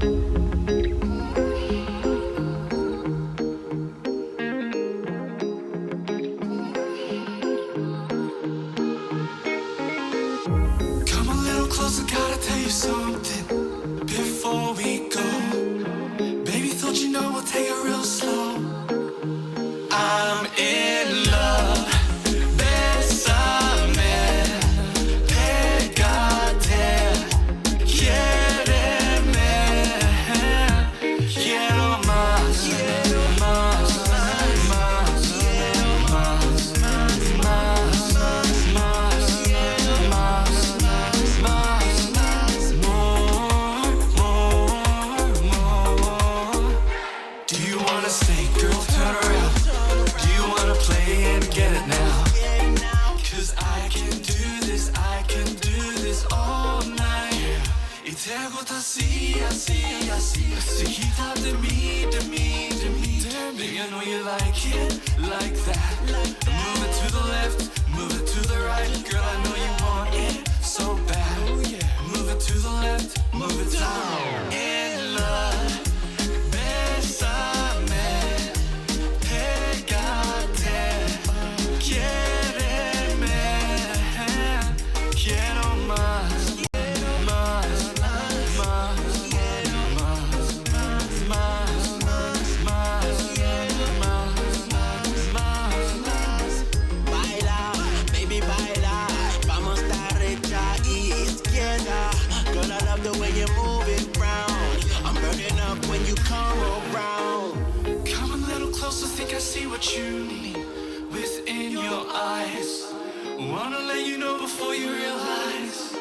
Come a little closer, gotta tell you something before we go. Baby, thought you know we'll take it real slow. I'm in love. Bésame, pégate, quiéreme. Quiero más, más, más, más, more, more. Do you wanna stay, girl? Turn around. Do you wanna play and get it now? 'Cause I can do this all night. Y te hago así, así, así. Cerquita de mí. Baby, I know you like it, like that. Move it to the left, move it to the right. Girl, I know you want it so bad. Move it to the left, move it to the right. In love, bésame, pégate, quiéreme. Quiero más, más, más, Baila, baby, baila. Vamos a estar hecha y izquierda. Girl, I love the way you move it round. I'm burning up when you come around. Come a little closer, think I see what you need within your eyes. Wanna let you know before you realize.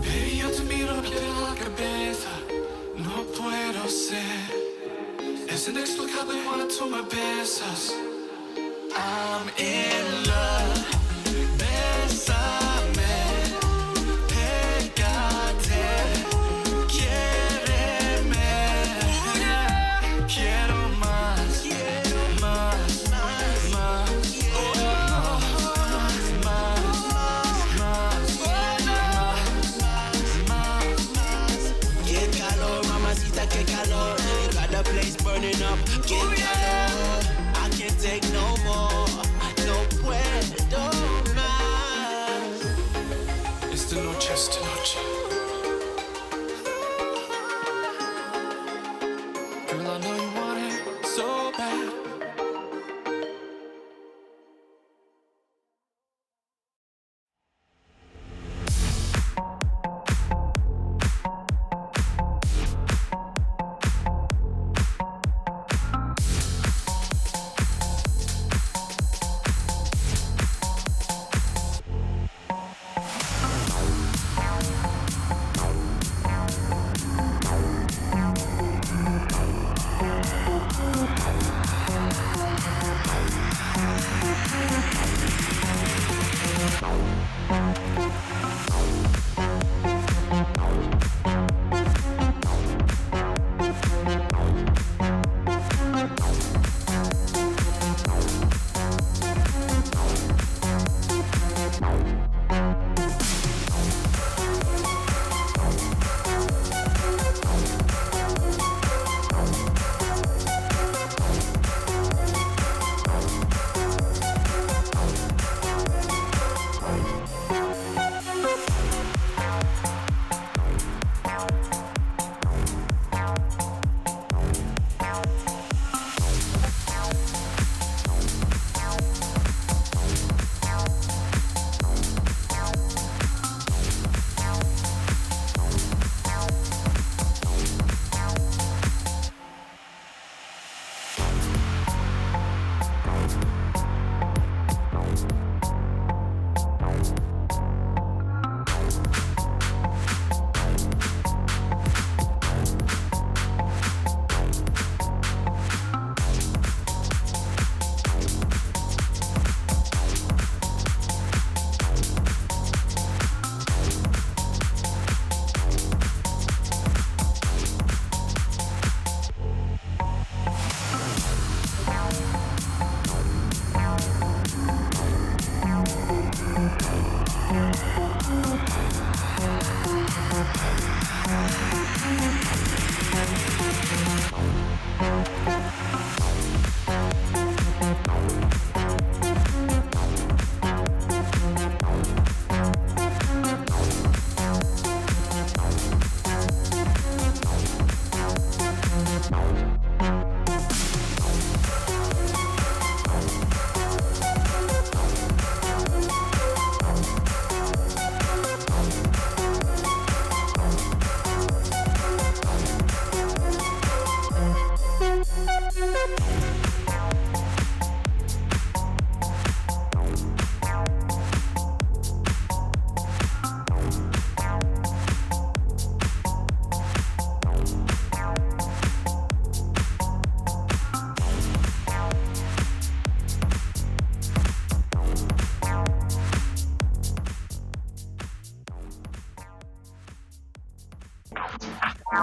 Baby, yo te miro, pierdo la cabeza. No puedo ser. Es inexplicable cuando tú me besas. I'm in love. Bésame, pégate, quiéreme. Quiero más, más, más, Qué calor, mamacita, qué calor. Got the place burning up. Qué calor. I can't take no more, no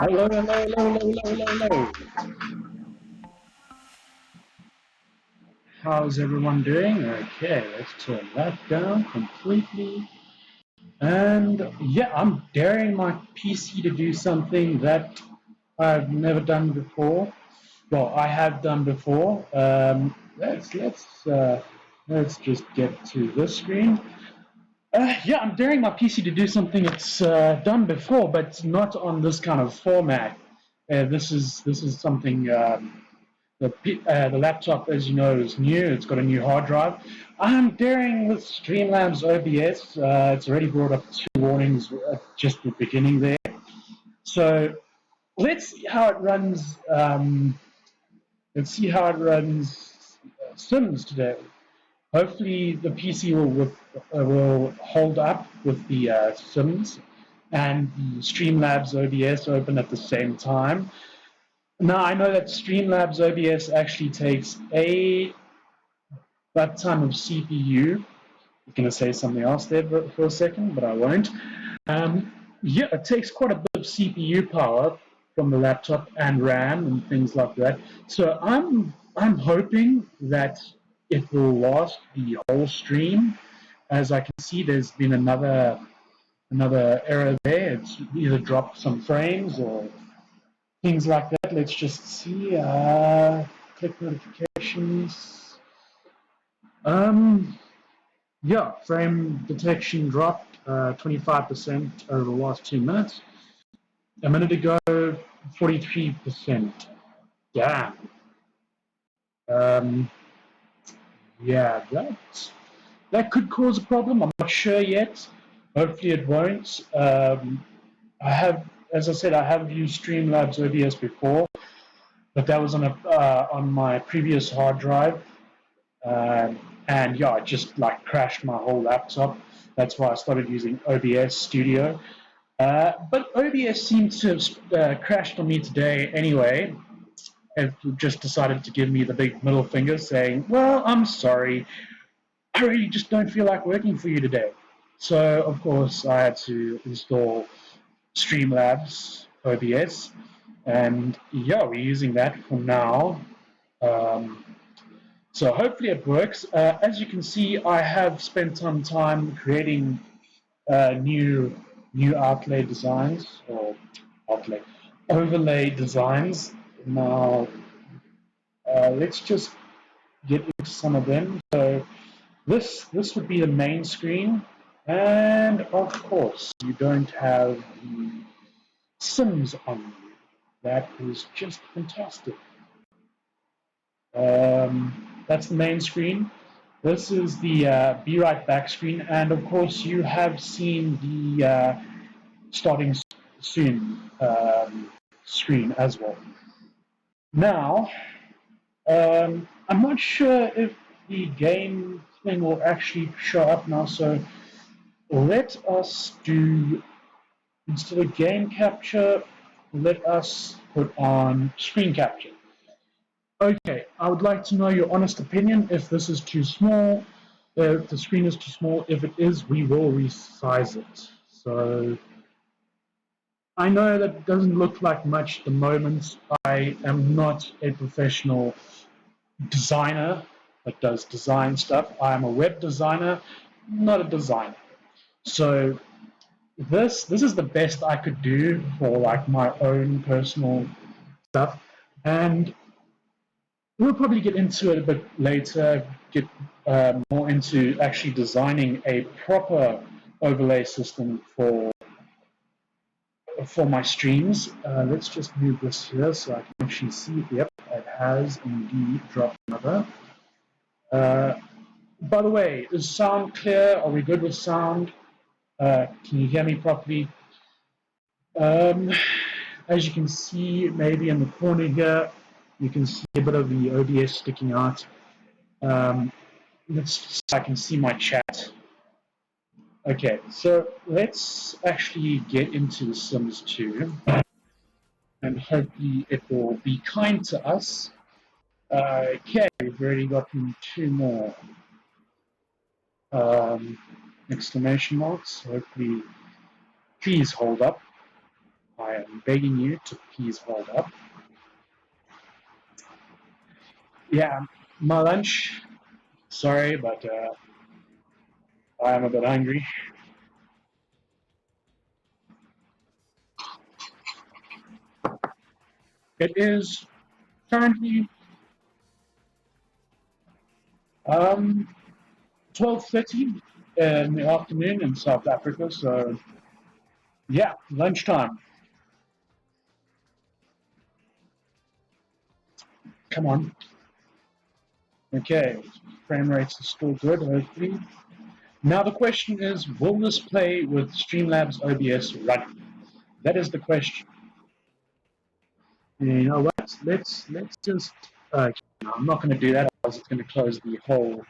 Hello, hello, hello, hello, hello, hello. How's everyone doing? Okay, let's turn that down completely. And yeah, I'm daring my PC to do something that I've never done before. Well, I have done before. Let's just get to this screen. Yeah, I'm daring my PC to do something it's done before, but not on this kind of format. This is something. The laptop, as you know, is new. It's got a new hard drive. I'm daring with Streamlabs OBS. It's already brought up 2 warnings just at the beginning there. So let's see how it runs. Let's see how it runs Sims today. Hopefully, the PC will hold up with the Sims and the Streamlabs OBS open at the same time. Now, I know that Streamlabs OBS actually takes that time of CPU. I'm going to say something else there for a second, but I won't. Yeah, it takes quite a bit of CPU power from the laptop and RAM and things like that. So I'm hoping that it will last the whole stream. As I can see, there's been another error there. It's either dropped some frames or things like that. Let's just see. Click notifications. Yeah, frame detection dropped 25% over the last 2 minutes. A minute ago, 43%. Damn. Yeah, that could cause a problem. I'm not sure yet. Hopefully, it won't. I have, as I said, I have used Streamlabs OBS before, but that was on my previous hard drive. And yeah, it just like crashed my whole laptop. That's why I started using OBS Studio. But OBS seemed to have crashed on me today anyway. It just decided to give me the big middle finger saying, well, I'm sorry. I really just don't feel like working for you today. So, of course, I had to install Streamlabs OBS. And yeah, we're using that for now. So hopefully it works. As you can see, I have spent some time creating new outlay designs or overlay designs. Now let's just get into some of them. So this would be the main screen, and of course you don't have the Sims on you. That is just fantastic. That's the main screen. This is the Be Right Back screen, and of course you have seen the starting soon screen as well. Now, I'm not sure if the game thing will actually show up now, so let us do, instead of game capture, let us put on screen capture. Okay, I would like to know your honest opinion if this is too small, if the screen is too small. If it is, we will resize it. So I know that doesn't look like much at the moment. I am not a professional designer that does design stuff. I am a web designer, not a designer. So this is the best I could do for like my own personal stuff. And we'll probably get into it a bit later, get more into actually designing a proper overlay system for my streams. Let's just move this here so I can actually see. Yep, it has indeed dropped another. By the way, is sound clear? Are we good with sound? Can you hear me properly? As you can see, maybe in the corner here, you can see a bit of the OBS sticking out. I can see my chat. Okay, so let's actually get into The Sims 2, and hopefully it will be kind to us. Okay, we've already gotten 2 more exclamation marks. Hopefully, please hold up. I am begging you to please hold up. Yeah, my lunch. Sorry, but I am a bit hungry. It is currently 12:30 in the afternoon in South Africa. So yeah, lunchtime. Come on. Okay, frame rates are still good, hopefully. Now the question is, will this play with Streamlabs OBS running? That is the question. You know what? Let's just. No, I'm not going to do that, otherwise it's going to close the whole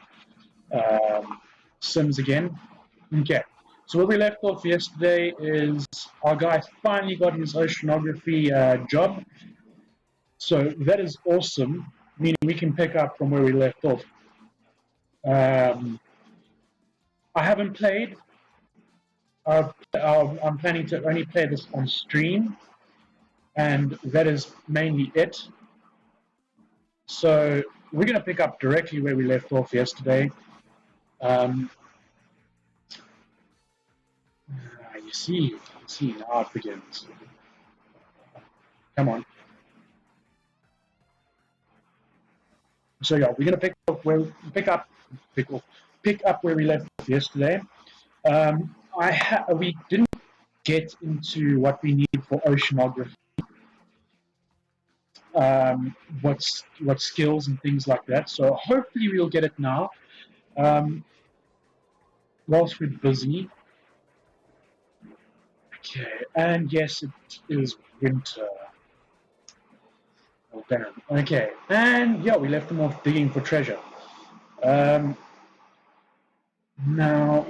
Sims again. Okay. So where we left off yesterday is our guy finally got his oceanography job. So that is awesome, meaning we can pick up from where we left off. I haven't played. I'm planning to only play this on stream, and that is mainly it. So we're going to pick up directly where we left off yesterday. You see now it begins. Come on. So yeah, we're going to pick up where we left off yesterday. We didn't get into what we need for oceanography, what skills and things like that. So hopefully we'll get it now. Whilst we're busy. Okay, and yes, it is winter. Okay, and yeah, we left them off digging for treasure. Now,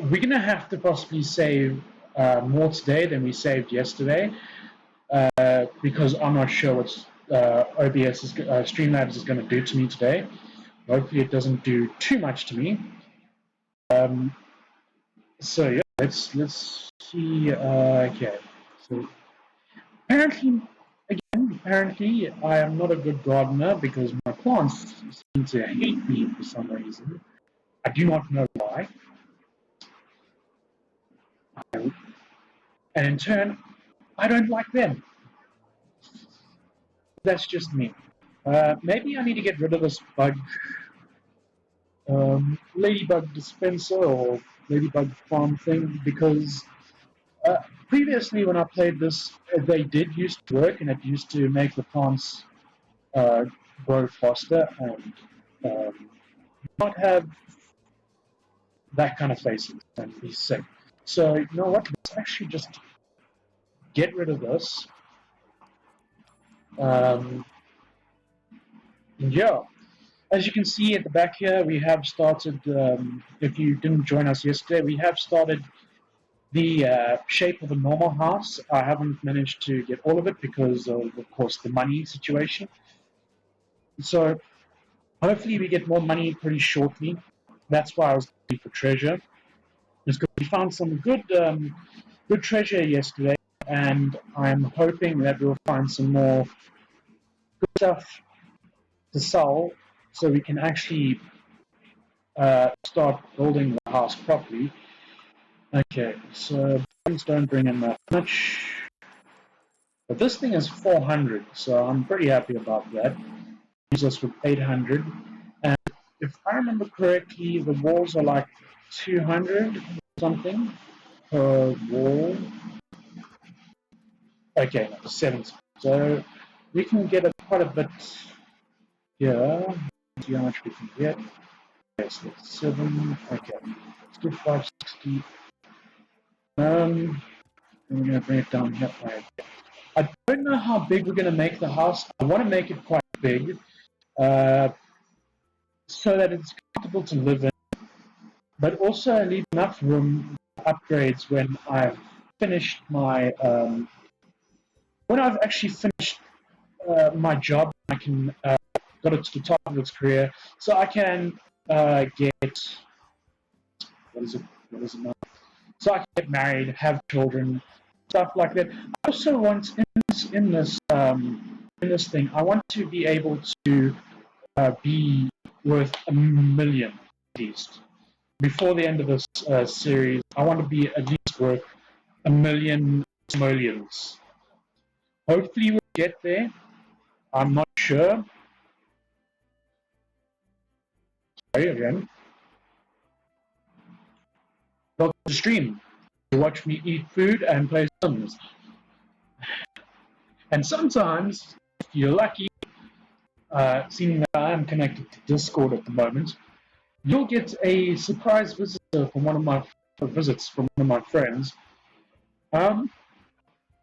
we're going to have to possibly save more today than we saved yesterday, because I'm not sure what Streamlabs is going to do to me today. Hopefully it doesn't do too much to me. So yeah, let's see. Okay, so apparently I am not a good gardener because my plants seem to hate me for some reason. I do not know why. And in turn, I don't like them. That's just me. Maybe I need to get rid of this bug, ladybug dispenser or ladybug farm thing, because previously when I played this, they did used to work and it used to make the plants grow faster and not have that kind of faces and be sick. So you know what? Let's actually just get rid of this. Yeah, as you can see at the back here, we have started. If you didn't join us yesterday, we have started the shape of a normal house. I haven't managed to get all of it because of course, the money situation. So hopefully we get more money pretty shortly. That's why I was looking for treasure. It's because we found some good treasure yesterday, and I'm hoping that we'll find some more good stuff to sell so we can actually start building the house properly. Okay, so buildings don't bring in that much. But this thing is 400, so I'm pretty happy about that. Leaves us with 800. And if I remember correctly, the walls are like 200 something per wall. Okay, no, 70. So we can get quite a bit here. See how much we can get. Okay, so that's 7. Okay, let's do 560. And we're going to bring it down here. I don't know how big we're going to make the house. I want to make it quite big so that it's comfortable to live in, but also leave enough room for upgrades when I've finished my when I've actually finished my job. I can got it to the top of its career, so I can get what is it now? So I can get married, have children, stuff like that. I also want in this thing, I want to be able to be worth 1 million at least before the end of this series. I want to be at least worth 1 million simoleons. Hopefully, we'll get there. I'm not sure. Sorry again. Welcome to the stream. You watch me eat food and play Sims. And sometimes, if you're lucky, seeing that I am connected to Discord at the moment, you'll get a surprise visitor from one of my visits from one of my friends.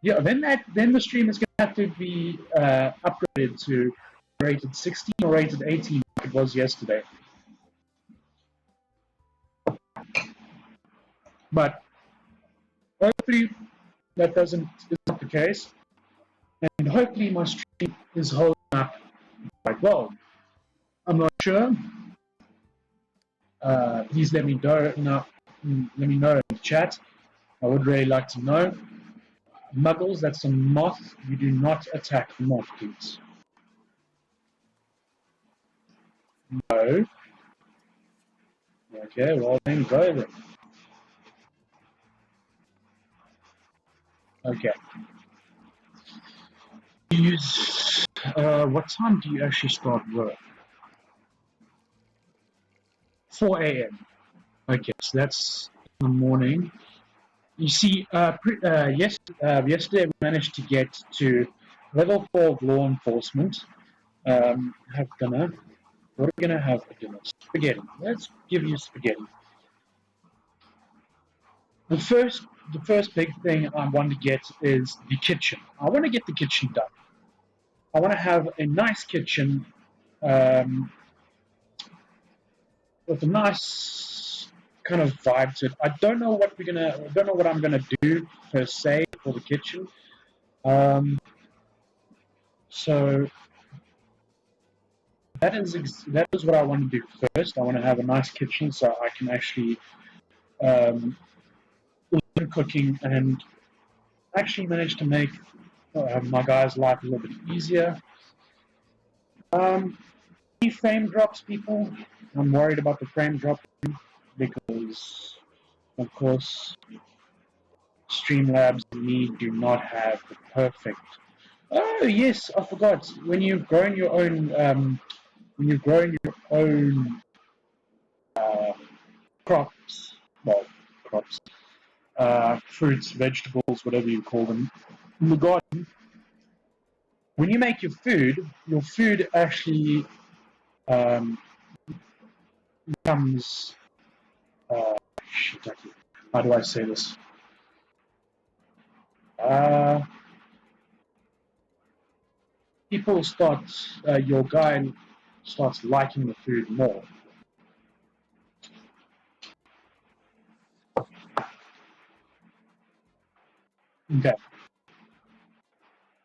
Yeah, then the stream is going to have to be upgraded to rated 16 or rated 18 like it was yesterday. But hopefully that is not the case, and hopefully my stream is holding up quite well. I'm not sure. Please let me know. Let me know in the chat. I would really like to know. Muggles, that's a moth. You do not attack the moth, please. No. Okay, well then go then. Okay. What time do you actually start work? 4 a.m. Okay, so that's in the morning. You see, yesterday we managed to get to level 4 of law enforcement. Have dinner. What are we going to have for dinner? Spaghetti. Let's give you spaghetti. The first big thing I want to get is the kitchen. I want to get the kitchen done. I want to have a nice kitchen with a nice kind of vibe to it. I don't know what I'm gonna do per se for the kitchen. So that is what I want to do first. I want to have a nice kitchen so I can actually learn cooking and actually manage to make my guy's life a little bit easier. Any frame drops, people? I'm worried about the frame drop because, of course, Streamlabs and me do not have the perfect. Oh yes, I forgot. When you've grown your own, uh, crops, well, crops, fruits, vegetables, whatever you call them, in the garden. When you make your food actually becomes. How do I say this? People start, your guy starts liking the food more. Okay.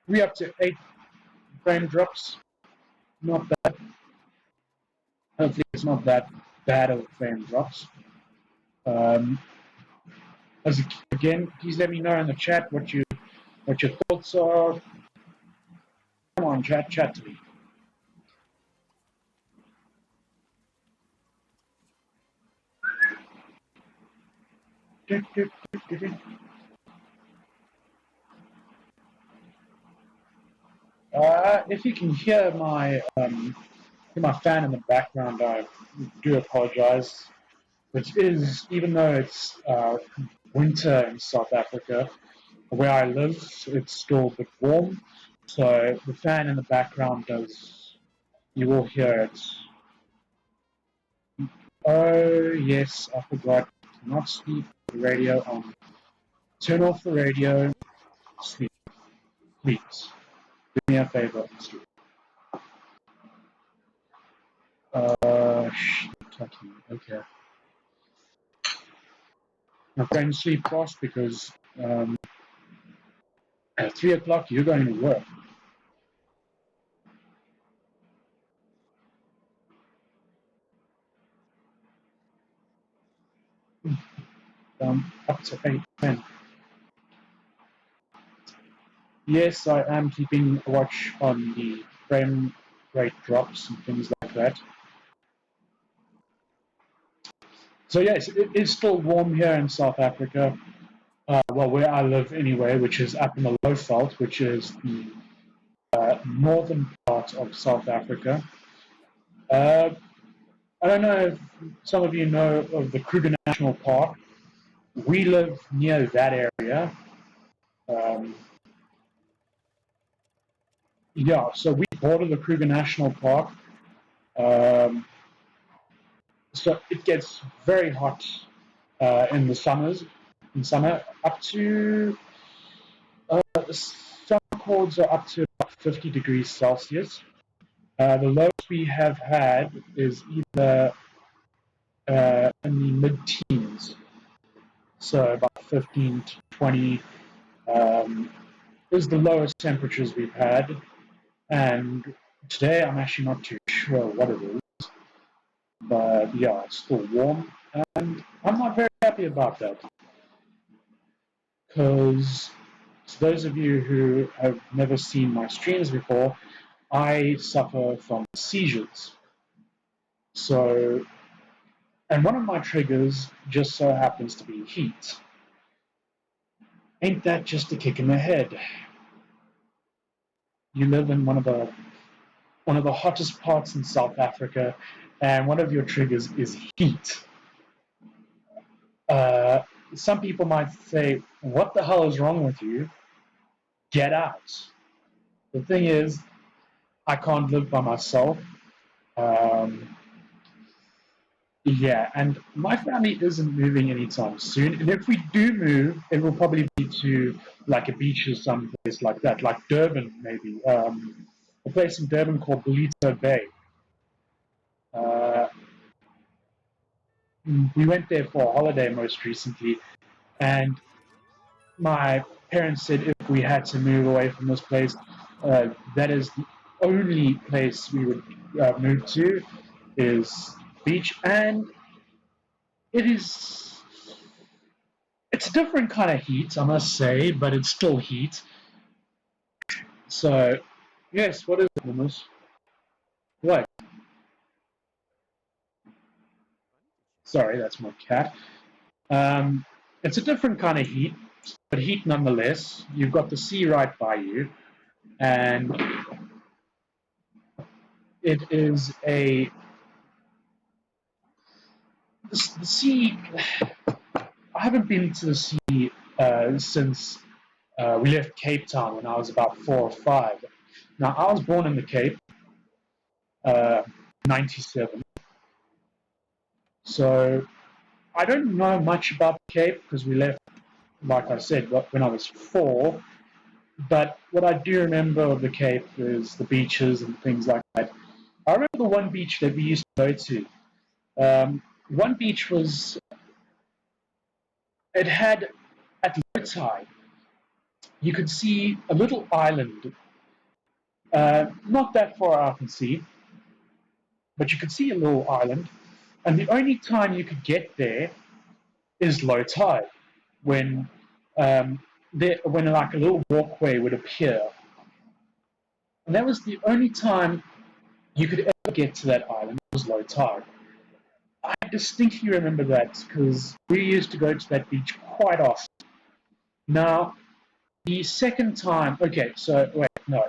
We up to 8 frame drops. Not bad. Hopefully it's not that bad of frame drops. Again, please let me know in the chat what your thoughts are. Come on, chat to me. If you can hear my fan in the background, I do apologize. Which is, even though it's winter in South Africa, where I live, it's still a bit warm. So the fan in the background you will hear it. Oh, yes, I forgot. Not sleep the radio on. Turn off the radio. Sleep. Please. Do me a favor and sleep. Okay. My friend sleep fast because at 3 o'clock you're going to work. Up to 8, 10. Yes, I am keeping a watch on the frame rate drops and things like that. So yes, it is still warm here in South Africa. Well, where I live anyway, which is up in the Lowveld, which is the northern part of South Africa. Uh, I don't know if some of you know of the Kruger National Park. We live near that area. Um, yeah, so we border the Kruger National Park. Um, so it gets very hot in the summers. In summer, up to some records are up to about 50 degrees Celsius. The lowest we have had is either in the mid-teens, so about 15 to 20 um, is the lowest temperatures we've had. And today I'm actually not too sure what it is, but yeah, it's still warm, and I'm not very happy about that because to those of you who have never seen my streams before, I suffer from seizures. So, and one of my triggers just so happens to be heat. Ain't that just a kick in the head? You live in one of the hottest parts in South Africa, and one of your triggers is heat. Uh, some people might say, "What the hell is wrong with you? Get out." The thing is, I can't live by myself. Um, yeah, and my family isn't moving anytime soon. And if we do move, it will probably be to like a beach or someplace like that, like Durban, maybe. A place in Durban called Ballito Bay. Uh, we went there for a holiday most recently, and my parents said if we had to move away from this place, that is the only place we would move to is beach, and it is it's a different kind of heat, I must say, but it's still heat. So yes, what is it, Nimbus? What? Sorry, that's my cat. Um, it's a different kind of heat, but heat nonetheless. You've got the sea right by you, and it is the sea. I haven't been to the sea since we left Cape Town when I was about 4 or 5. Now I was born in the Cape, uh, '97, so I don't know much about the Cape because we left, like I said, when I was 4. But what I do remember of the Cape is the beaches and things like that. I remember the one beach that we used to go to. One beach was, it had, at low tide, you could see a little island, not that far out in sea, but you could see a little island. And the only time you could get there is low tide, when when like a little walkway would appear. And that was the only time you could ever get to that island was low tide. I distinctly remember that because we used to go to that beach quite often. Now, the second time, okay, so wait, no,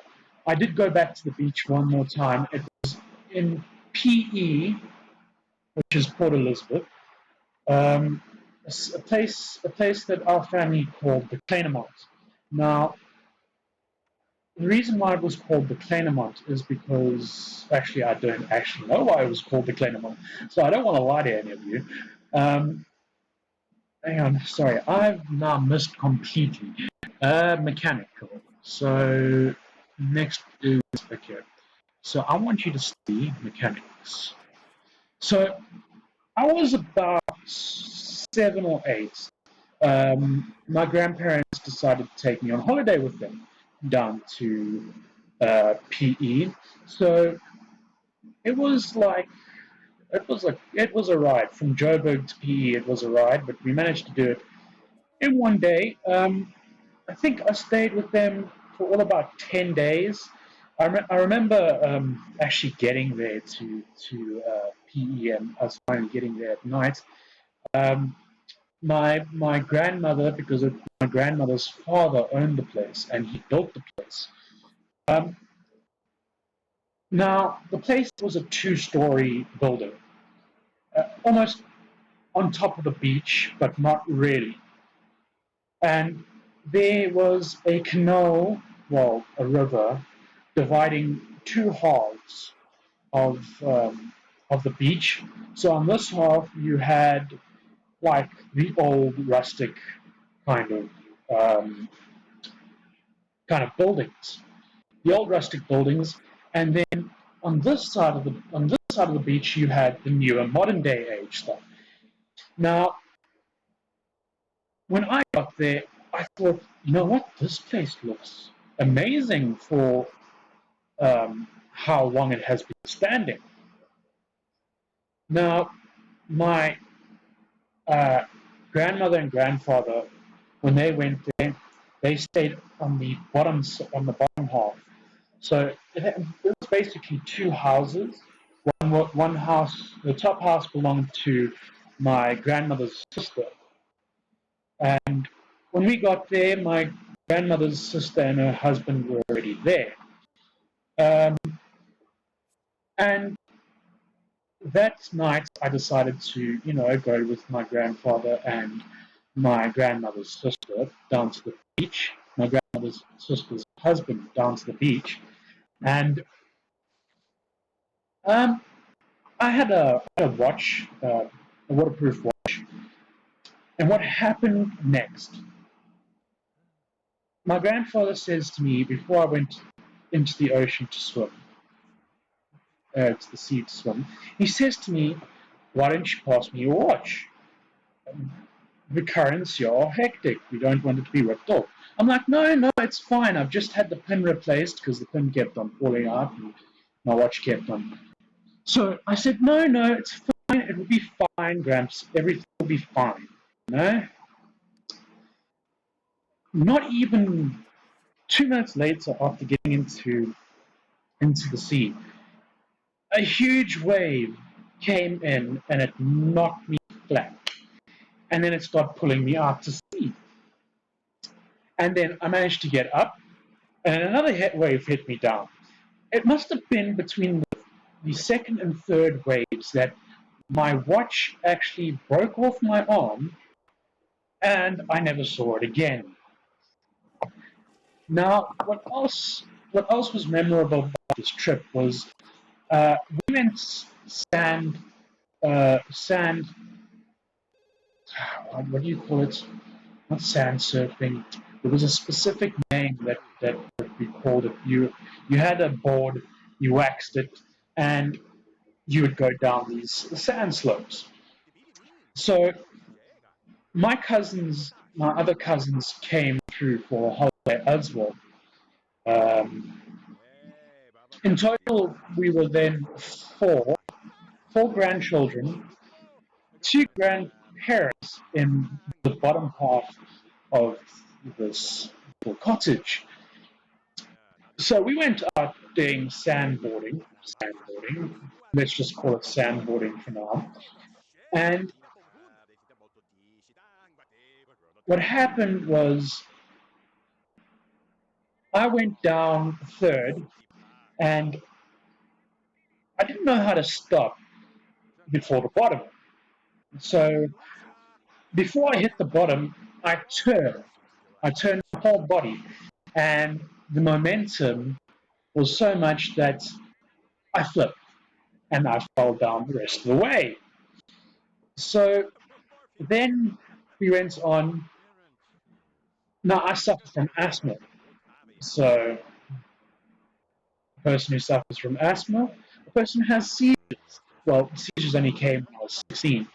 I did go back to the beach one more time. It was in PE, which is Port Elizabeth, um, a place that our family called the Kleinamont. Now, the reason why it was called the Kleinamont is because actually I don't actually know why it was called the Kleinamont, so I don't want to lie to any of you. Um, Hang on, sorry, I've now missed completely. Mechanical. So next is okay. So I want you to see mechanics. So I was about 7 or 8. My grandparents decided to take me on holiday with them down to PE. So it was like it was a ride from Joburg to PE. It was a ride, but we managed to do it in one day. I think I stayed with them for all about 10 days. I remember actually getting there to PE, and I was finally getting there at night. Um, my grandmother, because my grandmother's father owned the place and he built the place. Um, Now, the place was a two-story building, almost on top of the beach, but not really. And there was a canal, well, a river, dividing two halves of the beach. So on this half, you had like the old rustic kind of um, buildings, the old rustic buildings, and then on this side of the beach you had the newer modern day age stuff. Now, when I got there, I thought, you know what, this place looks amazing for how long it has been standing. Now, my uh, grandmother and grandfather, when they went there, they stayed on the bottom half. So it was basically two houses. One house, the top house belonged to my grandmother's sister. And when we got there, my grandmother's sister and her husband were already there. Um, and that night, I decided to, go with my grandfather and my grandmother's sister down to the beach. My grandmother's sister's husband down to the beach, and um, I had a watch, a waterproof watch. And what happened next? My grandfather says to me before I went into the ocean to swim, to the sea to swim, he says to me, "Why don't you pass me your watch? The currents here are hectic. We don't want it to be ripped off." I'm like, no, it's fine. I've just had the pin replaced because the pin kept on falling out and my watch kept on. So I said, no, it's fine. It will be fine, Gramps. Everything will be fine. Not even 2 minutes later, after getting into the sea, a huge wave came in and it knocked me flat. And then it started pulling me out to sea. And then I managed to get up, and another wave hit me down. It must have been between the second and third waves that my watch actually broke off my arm, and I never saw it again. Now, What else was memorable about this trip was we went sand. What do you call it? Not sand surfing. There was a specific name that we called it. You had a board, you waxed it, and you would go down these sand slopes. So my other cousins came through for a holiday as well. Um, in total, we were then four grandchildren, two grandparents in the bottom half of this little cottage. So we went out doing sandboarding. Let's just call it sandboarding for now. And what happened was I went down third, and I didn't know how to stop before the bottom. So before I hit the bottom, I turned. I turned my whole body, and the momentum was so much that I flipped and I fell down the rest of the way. So then we went on. Now, I suffer from asthma. So, a person who suffers from asthma, a person who has seizures. Well, seizures only came when I was 16.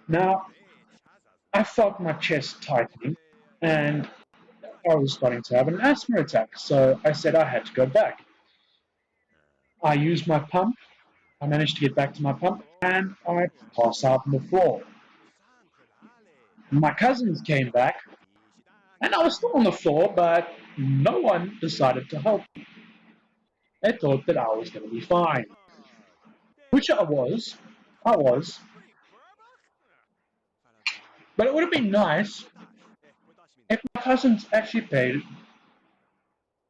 Now, I felt my chest tightening and I was starting to have an asthma attack. So I said I had to go back. I used my pump. I managed to get back to my pump and I passed out on the floor. My cousins came back and I was still on the floor, but no one decided to help me. They thought that I was going to be fine, which I was. I was. But it would have been nice if my cousins actually paid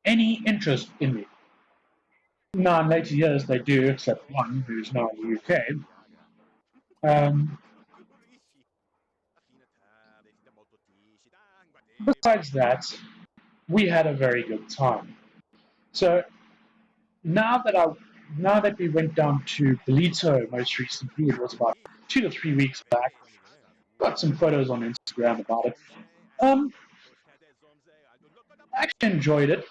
any interest in me. Now, in later years, they do, except one who's now in the UK. Um, besides that, we had a very good time. So now that I now that we went down to Belito most recently, it was about 2 to 3 weeks back. Got some photos on Instagram about it. Um, I actually enjoyed it,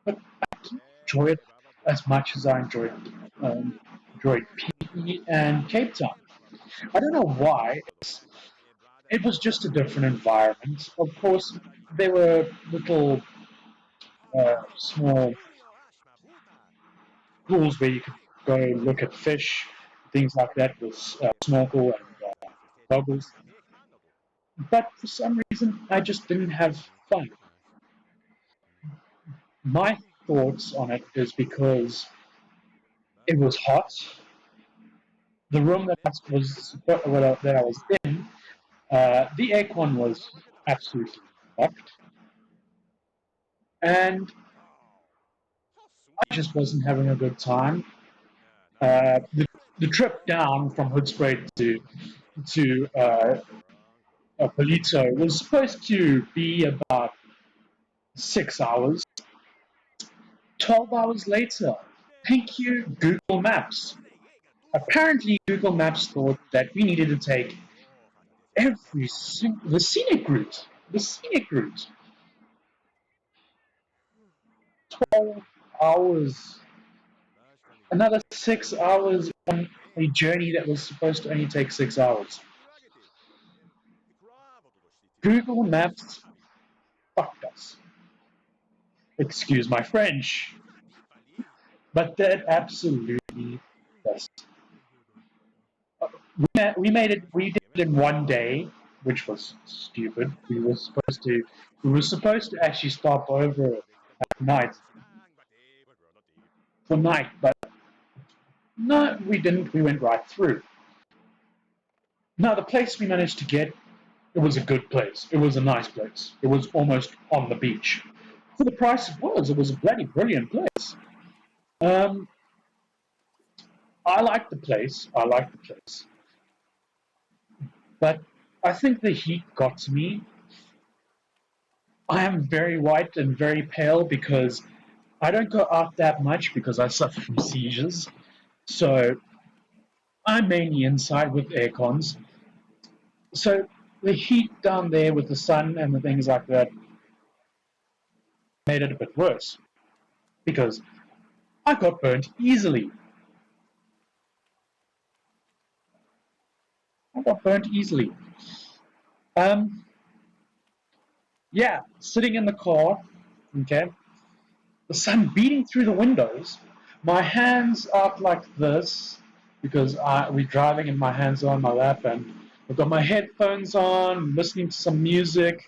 but I didn't enjoy it as much as I enjoyed PE and Cape Town. I don't know why. It was just a different environment. Of course, there were little small pools where you could go look at fish, things like that with snorkel and goggles. But for some reason, I just didn't have fun. My thoughts on it is because it was hot. The room that I was in, the aircon was absolutely fucked, and I just wasn't having a good time. The trip down from Hoodspray to Polito was supposed to be about 6 hours. 12 hours later, thank you, Google Maps. Apparently, Google Maps thought that we needed to take the scenic route. The scenic route. 12 hours. Another 6 hours on a journey that was supposed to only take 6 hours. Google Maps fucked us. Excuse my French. But that absolutely does. We made it. We did it in one day, which was stupid. We were supposed to actually stop over at night for night, but no, we didn't. We went right through. Now the place we managed to get, it was a good place. It was a nice place. It was almost on the beach. For the price it was a bloody brilliant place. Um, I liked the place. I liked the place. But I think the heat got to me. I am very white and very pale because I don't go out that much because I suffer from seizures. So I'm mainly inside with air cons. So the heat down there with the sun and the things like that made it a bit worse because I got burnt easily. I got burnt easily. Um, yeah, sitting in the car, okay, the sun beating through the windows, my hands out like this because we're driving and my hands are on my lap and I've got my headphones on, listening to some music.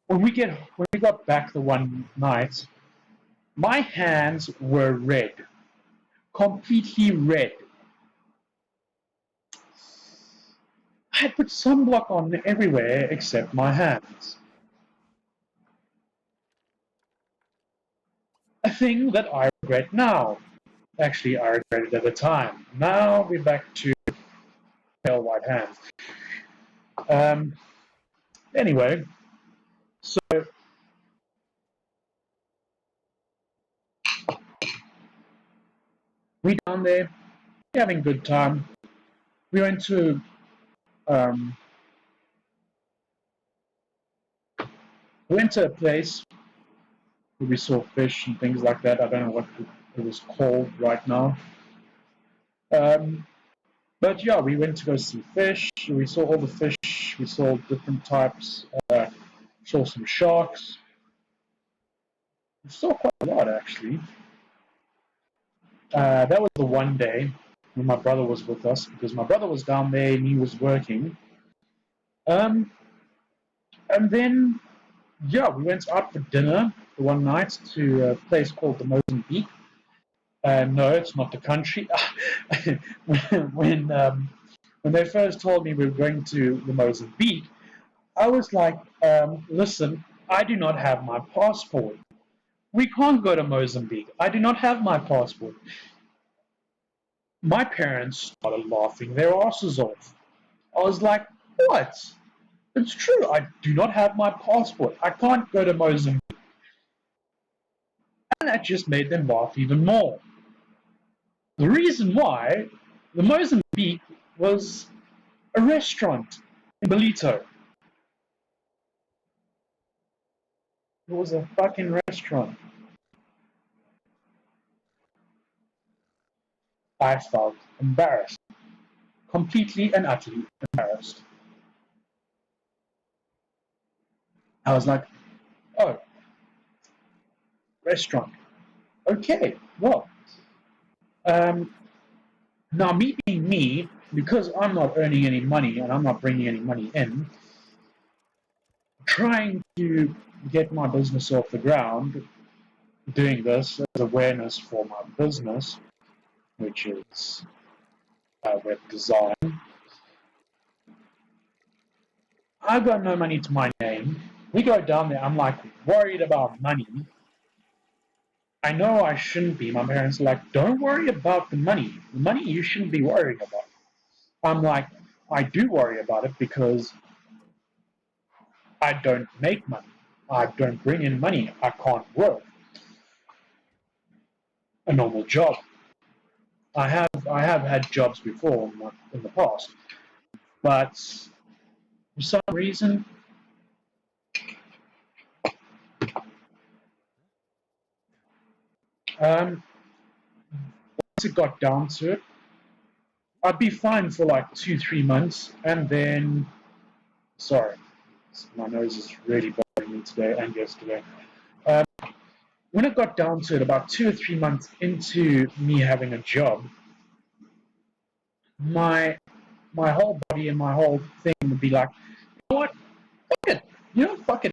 When we got back the one night, my hands were red, completely red. I had put sunblock on everywhere except my hands. A thing that I regret now. Actually, I regretted at the time. Now we're back to pale white hands. Um, anyway, so we down there, we're having a good time. We went to um, a place where we saw fish and things like that. I don't know what it was called right now. Um, but yeah, we went to go see fish. We saw all the fish. We saw different types. Saw some sharks. We saw quite a lot actually. That was the one day when my brother was with us because my brother was down there and he was working. And then yeah, we went out for dinner one night to a place called the Mozambique. No, it's not the country. when when they first told me we were going to the Mozambique, I was like, listen, I do not have my passport. We can't go to Mozambique. I do not have my passport. My parents started laughing their asses off. I was like, what? It's true. I do not have my passport. I can't go to Mozambique. And that just made them laugh even more. The reason why the Mozambique was a restaurant in Belito. It was a fucking restaurant. I felt embarrassed. Completely and utterly embarrassed. I was like, oh, restaurant. Okay, well, um, now me being me, because I'm not earning any money and I'm not bringing any money in, trying to get my business off the ground, doing this as awareness for my business, which is web design. I've got no money to my name. We go down there, I'm like worried about money. I know I shouldn't be. My parents are like, don't worry about the money. The money you shouldn't be worrying about. I'm like, I do worry about it because I don't make money. I don't bring in money. I can't work a normal job. I have had jobs before in the past, but for some reason, once it got down to it, I'd be fine for like 2-3 months, and then sorry, my nose is really bothering me today and yesterday. Um, when it got down to it, about 2 or 3 months into me having a job, my my whole body and my whole thing would be like, you know what, fuck it, fuck it.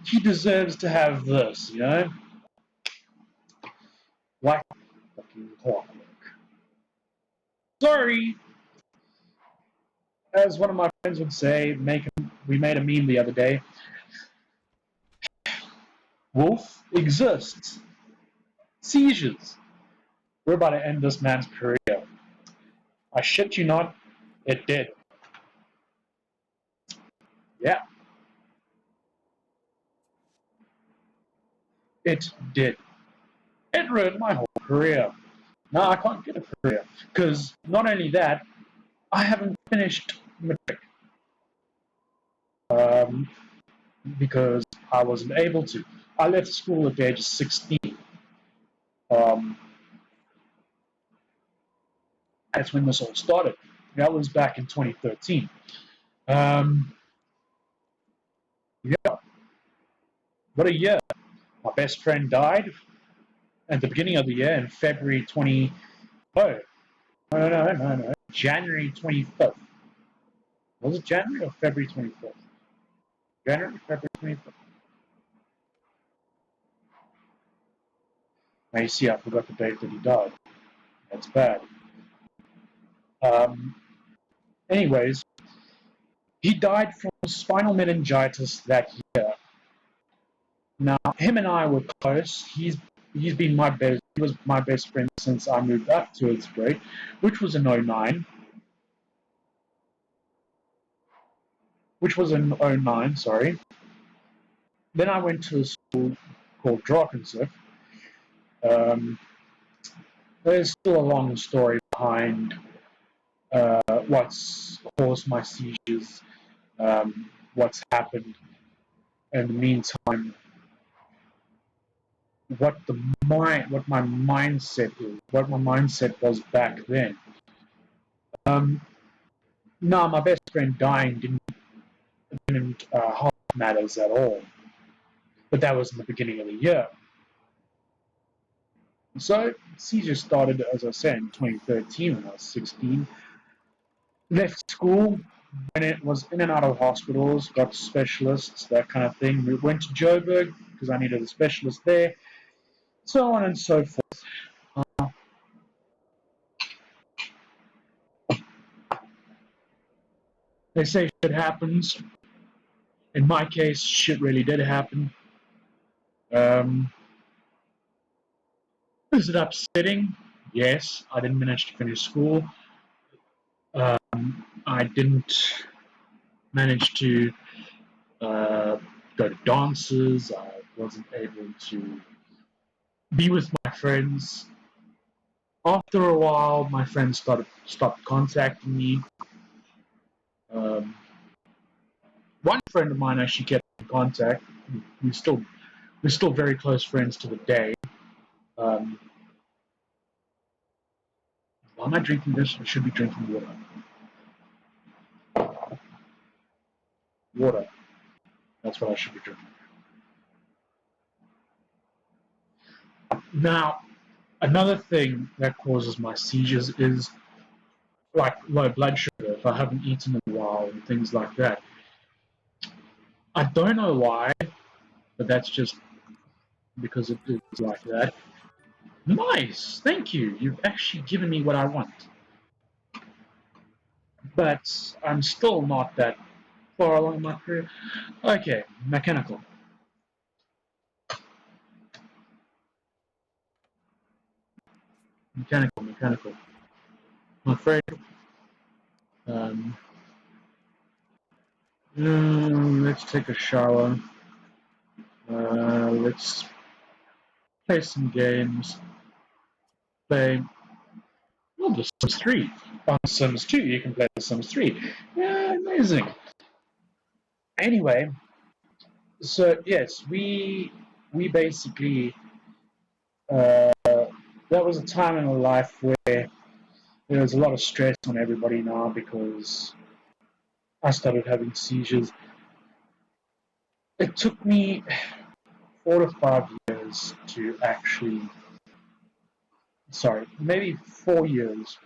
He deserves to have this, like fucking clockwork. Sorry, as one of my friends would say, we made a meme the other day. Wolf exists. Seizures. We're about to end this man's career. I shit you not, it did. Yeah, it did. It ruined my whole career. Now I can't get a career. Because not only that, I haven't finished matric. Um, because I wasn't able to. I left school at the age of 16. Um, that's when this all started. That was back in 2013. Um, yeah, what a year. My best friend died at the beginning of the year in February 20. Oh, no. January 25th. Was it January or February 25th? January, February 25th. Now you see, I forgot the date that he died. That's bad. Um, anyways, he died from spinal meningitis that year. Now, him and I were close. He's been my best. He was my best friend since I moved up to 8th grade, which was in '09. Which was in '09. Sorry. Then I went to a school called Drakensberg. Um, there's still a long story behind what's caused my seizures, what's happened in the meantime, what my mindset is, what my mindset was back then. Um, no, my best friend dying didn't help matters at all. But that was in the beginning of the year. So seizure started, as I said, in 2013 when I was 16. Left school, when it was in and out of hospitals, got specialists, that kind of thing. We went to Joburg because I needed a specialist there, so on and so forth. They say shit happens. In my case, shit really did happen. Um, is it upsetting? Yes, I didn't manage to finish school. I didn't manage to go to dances. I wasn't able to be with my friends. After a while, my friends stopped contacting me. Um, one friend of mine actually kept in contact. We still we're still very close friends to the day. Um, why am I drinking this? I should be drinking water. Water. That's what I should be drinking. Now, another thing that causes my seizures is like low blood sugar if I haven't eaten in a while and things like that. I don't know why, but that's just because it is like that. Nice, thank you. You've actually given me what I want. But I'm still not that far along in my career. Okay, mechanical. Mechanical. I'm afraid. Um, let's take a shower. Let's play some games. Play The Sims 3. On Sims 2, you can play The Sims 3. Yeah, amazing. Anyway, so yes, we basically that was a time in our life where there was a lot of stress on everybody now because I started having seizures. It took me 4 to 5 years to actually, sorry, maybe 4 years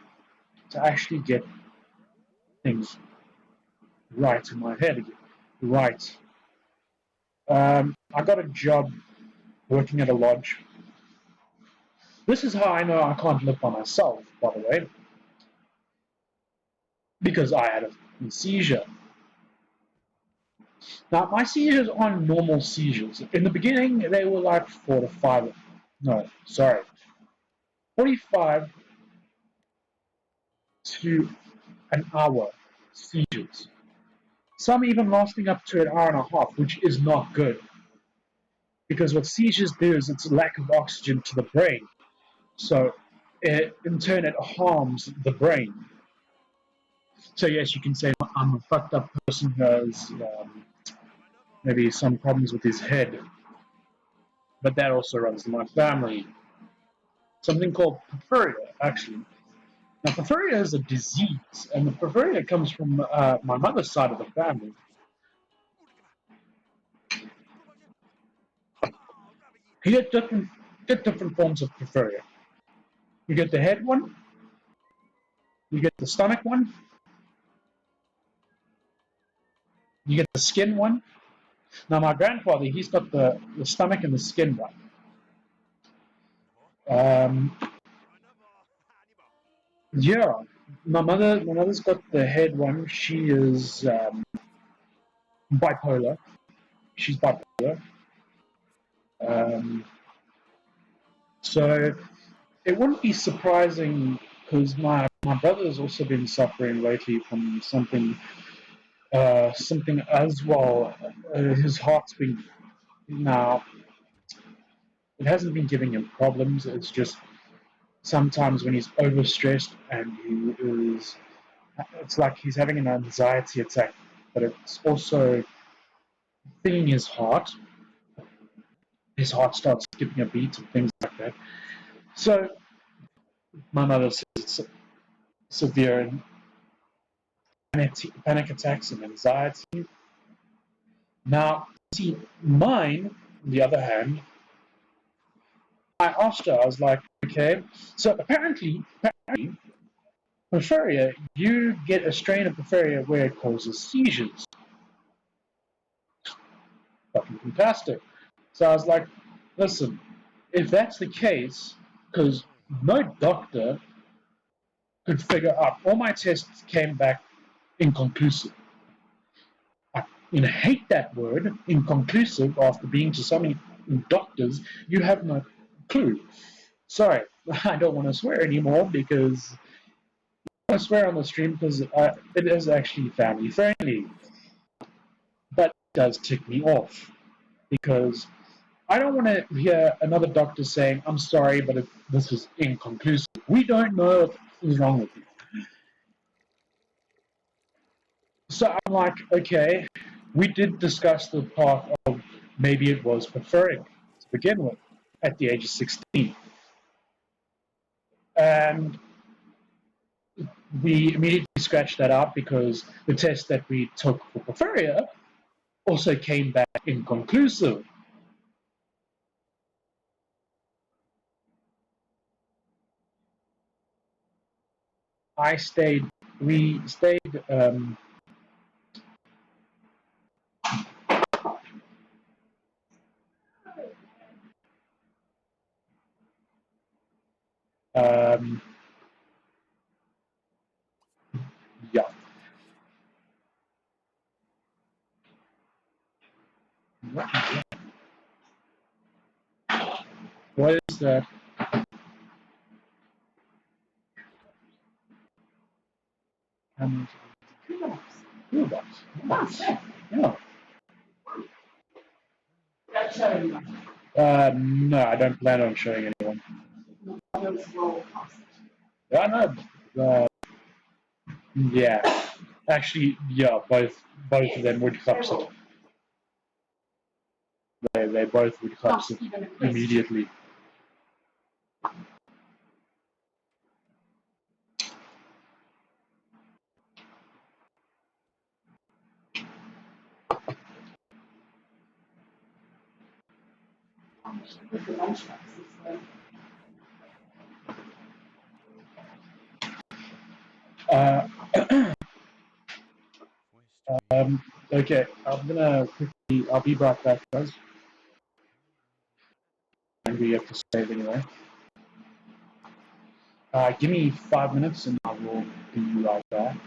to actually get things right in my head again. Right. I got a job working at a lodge. This is how I know I can't live by myself, by the way, because I had a seizure. Now, my seizures aren't normal seizures. In the beginning, they were like 4 to 5, no, sorry, 45 to an hour seizures. Some even lasting up to an hour and a half, which is not good. Because what seizures do is it's a lack of oxygen to the brain. So, in turn, it harms the brain. So, yes, you can say I'm a fucked up person who has maybe some problems with his head. But that also runs in my family. Something called porphyria, actually. Now, porphyria is a disease, and the porphyria comes from my mother's side of the family. You get different forms of porphyria. You get the head one, you get the stomach one, you get the skin one. Now, my grandfather, he's got the stomach and the skin one. Um, yeah, my mother's got the head one. She is bipolar. She's bipolar. Um, so it wouldn't be surprising because my brother has also been suffering lately from something as well. His heart's been now. It hasn't been giving him problems. It's just sometimes when he's overstressed and it's like he's having an anxiety attack, but it's also thinning his heart. His heart starts skipping a beat and things like that. So my mother says it's severe and panic attacks and anxiety. Now, see, mine, on the other hand, I asked her, I was like, okay, so apparently Porphyria, you get a strain of porphyria where it causes seizures. Fucking fantastic. So I was like, listen, if that's the case, because no doctor could figure out, all my tests came back inconclusive. I hate that word, inconclusive, after being to so many doctors, you have no clue. Sorry, I don't want to swear anymore because I swear on the stream because it is actually family friendly. But it does tick me off because I don't want to hear another doctor saying, I'm sorry, but this is inconclusive. We don't know what is wrong with you. So I'm like, okay, we did discuss the path of maybe it was preferring to begin with at the age of 16. And we immediately scratched that out because the test that we took for porphyria also came back inconclusive. We stayed, um, yeah. What is that? Um, Toolbox. Yeah. No, I don't plan on showing anyone. Yeah, no. Yeah. Actually, yeah, both of them would collapse it. They both would collapse it immediately. Uh, okay, I'll be right back, guys. And we have to save anyway. Give me 5 minutes and I will be right back.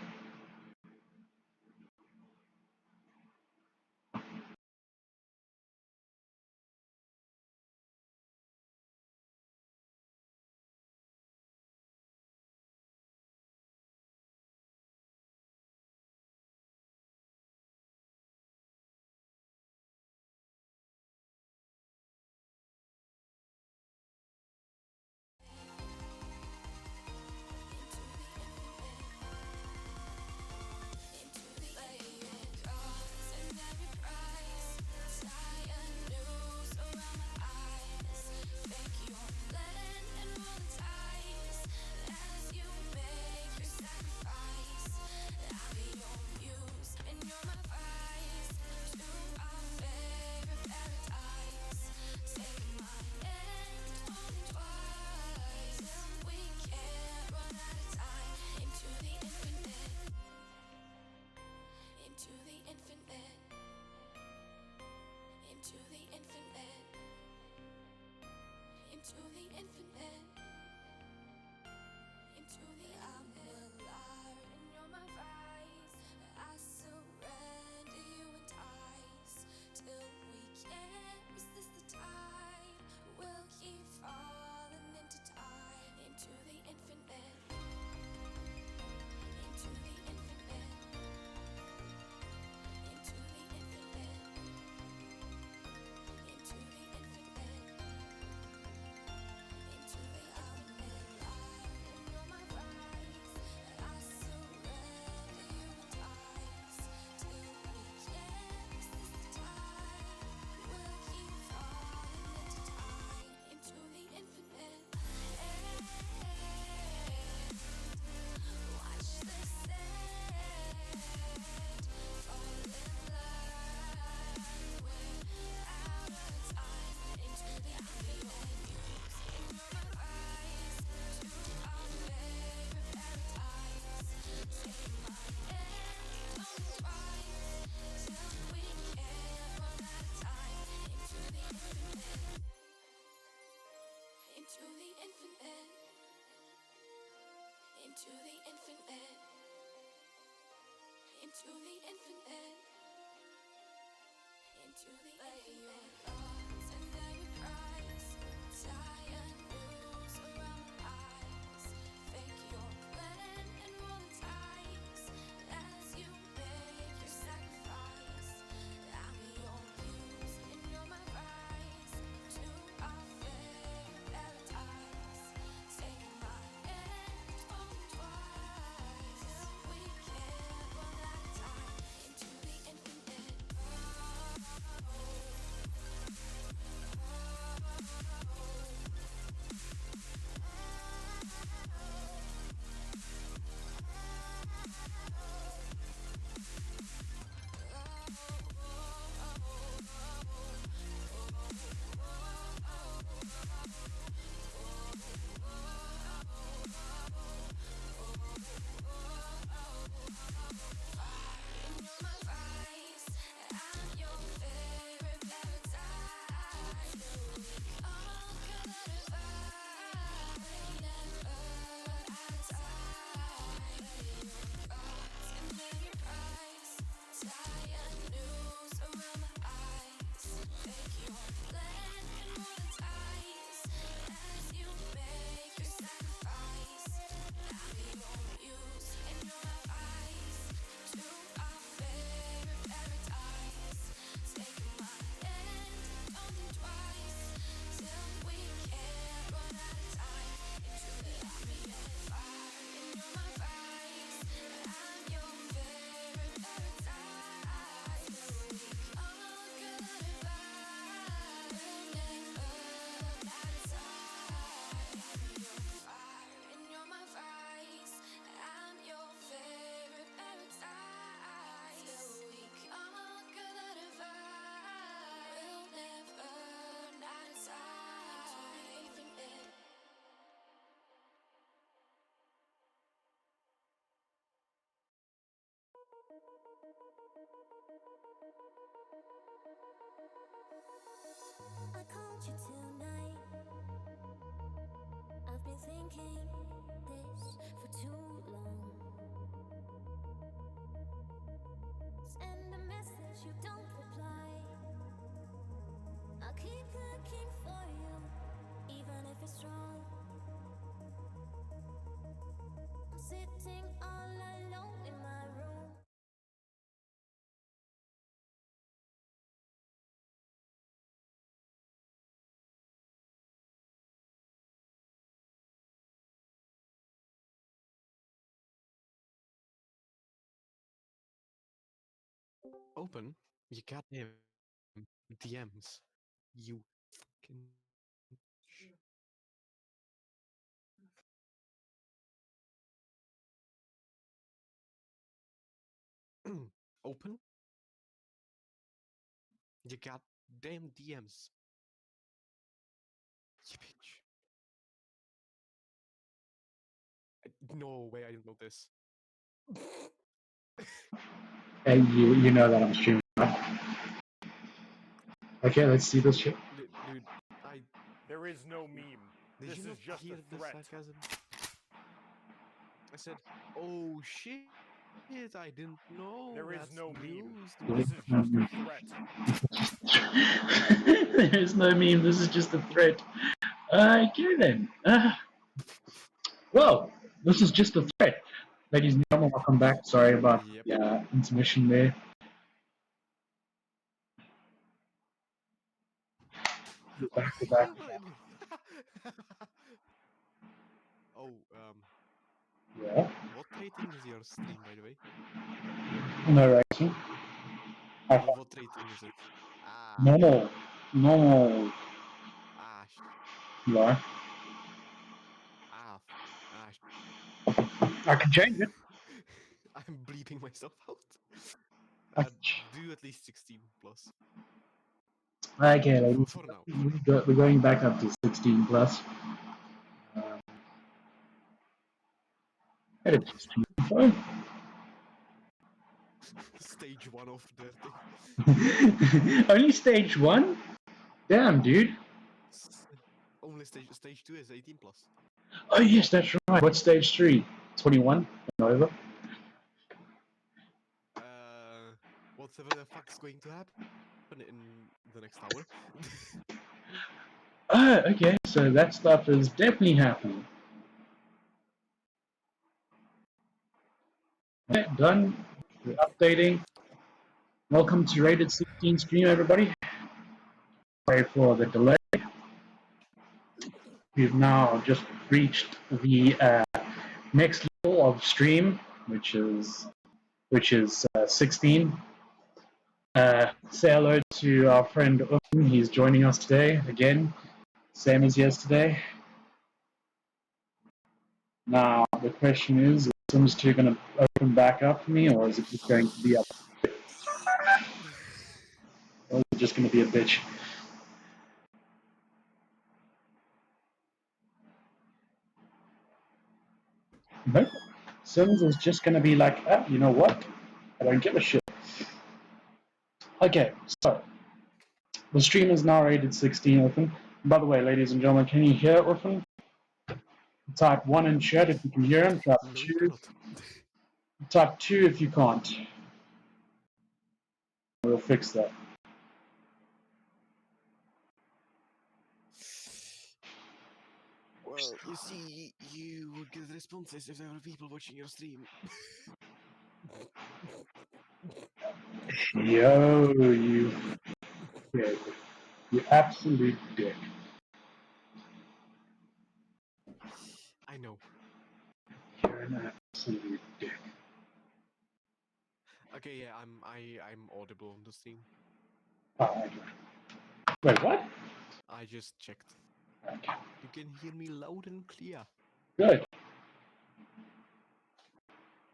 into the infinite, into the infinite. Thoughts and every price, tired news around my eyes. Fake your plan and roll the dice as you make your sacrifice. I'm your muse and you're my rise to our favorite paradise. Taking my hand on twice, we can't run out of time into the infinite. You're my vice, I'm your favorite paradise. All good advice, never out of time. Thoughts and every price, tired news around my eyes. Fake your plan and roll the dice as you make your sacrifice. I'm your muse and you're my vice to our favorite paradise. Taking my hand, don't think twice till we can't run out of time. Into the infinite fire, and you're my vice. I'm your favorite paradise. All good advice, never out of time. Your fire, and you're my vice. I'm your favorite paradise. All good advice, we'll never run out of time. Infinite. I called you tonight. I've been thinking this for too long. Send a message, you don't reply. I'll keep looking for you, even if it's wrong. I'm sitting all alone in my room. Open your goddamn DMs. You fucking. Open your goddamn DMs. You bitch. No way, I didn't know this. Hey, you know that I'm streaming. Okay, let's see this shit. Dude, There is no meme. did This you is not just hear a the threat. sarcasm? I said, oh shit, I didn't know. There is That's no meme. news. This is just a threat. There is no meme. This is just a threat. Okay then. Well, this is just a threat. Ladies and gentlemen, welcome back. Sorry about Yep. the intermission there. Back to back. Oh, Yeah. what rating is your stream, by the way? No rating. What rating is it? Ah, Normal. Normal. ah, Yeah. ah, ah. I can change it. I'm bleeping myself out. I Uh, can do at least 16 plus. Okay, ladies. For now. We're going back up to 16 plus. It is just fine. Stage 1 of dirty. Only stage 1? Damn, dude. Only stage 2 is 18 plus. Oh, yes, that's right. What's stage 3? 21 and over? whatever the fuck's going to happen in the next hour. Okay, so that stuff is definitely happening. Okay, done. We're updating. Welcome to Rated 16 stream, everybody. Sorry for the delay. We've now just reached the next level of stream, which is 16. Say hello to our friend Um. He's joining us today again, same as yesterday. Now the question is Sims 2 going to open back up for me, or is it just going to be up? Or is it just going to be a bitch? Nope. Sims is just going to be like, ah, you know what? I don't give a shit. Okay, so the stream is now rated 16 open. By the way, ladies and gentlemen, can you hear Orphan? Type 1 in chat if you can hear him. Type No, 2. you cannot. Type 2 if you can't. We'll fix that. Well, you see, you would get responses if there were people watching your stream. Yo, you dick. You absolute dick. I know. You're an absolute dick. Okay, yeah, I'm audible on the stream. Oh, okay. Wait, what? I just checked. Okay. You can hear me loud and clear. Good.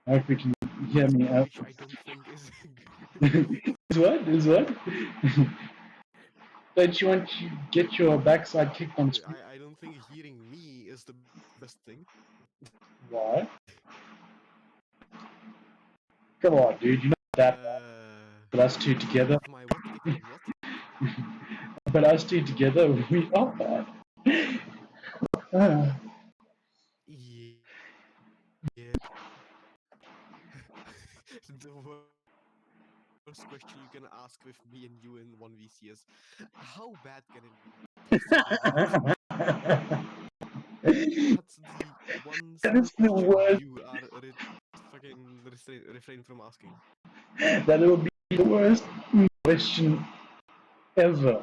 I hope you can hear me out. Which I don't think is good. Is what? Is what? Don't you want to get your backside kicked on screen? I don't think hearing me is the best thing. Why? Come on, dude. You're not that bad. But us two together. My what? Kick on what? But us two together, we are bad. Yeah. The worst question you can ask with me and you in 1vc is, how bad can it be? That's the one That is simple the question worst. you are fucking refrain from asking. That will be the worst question ever.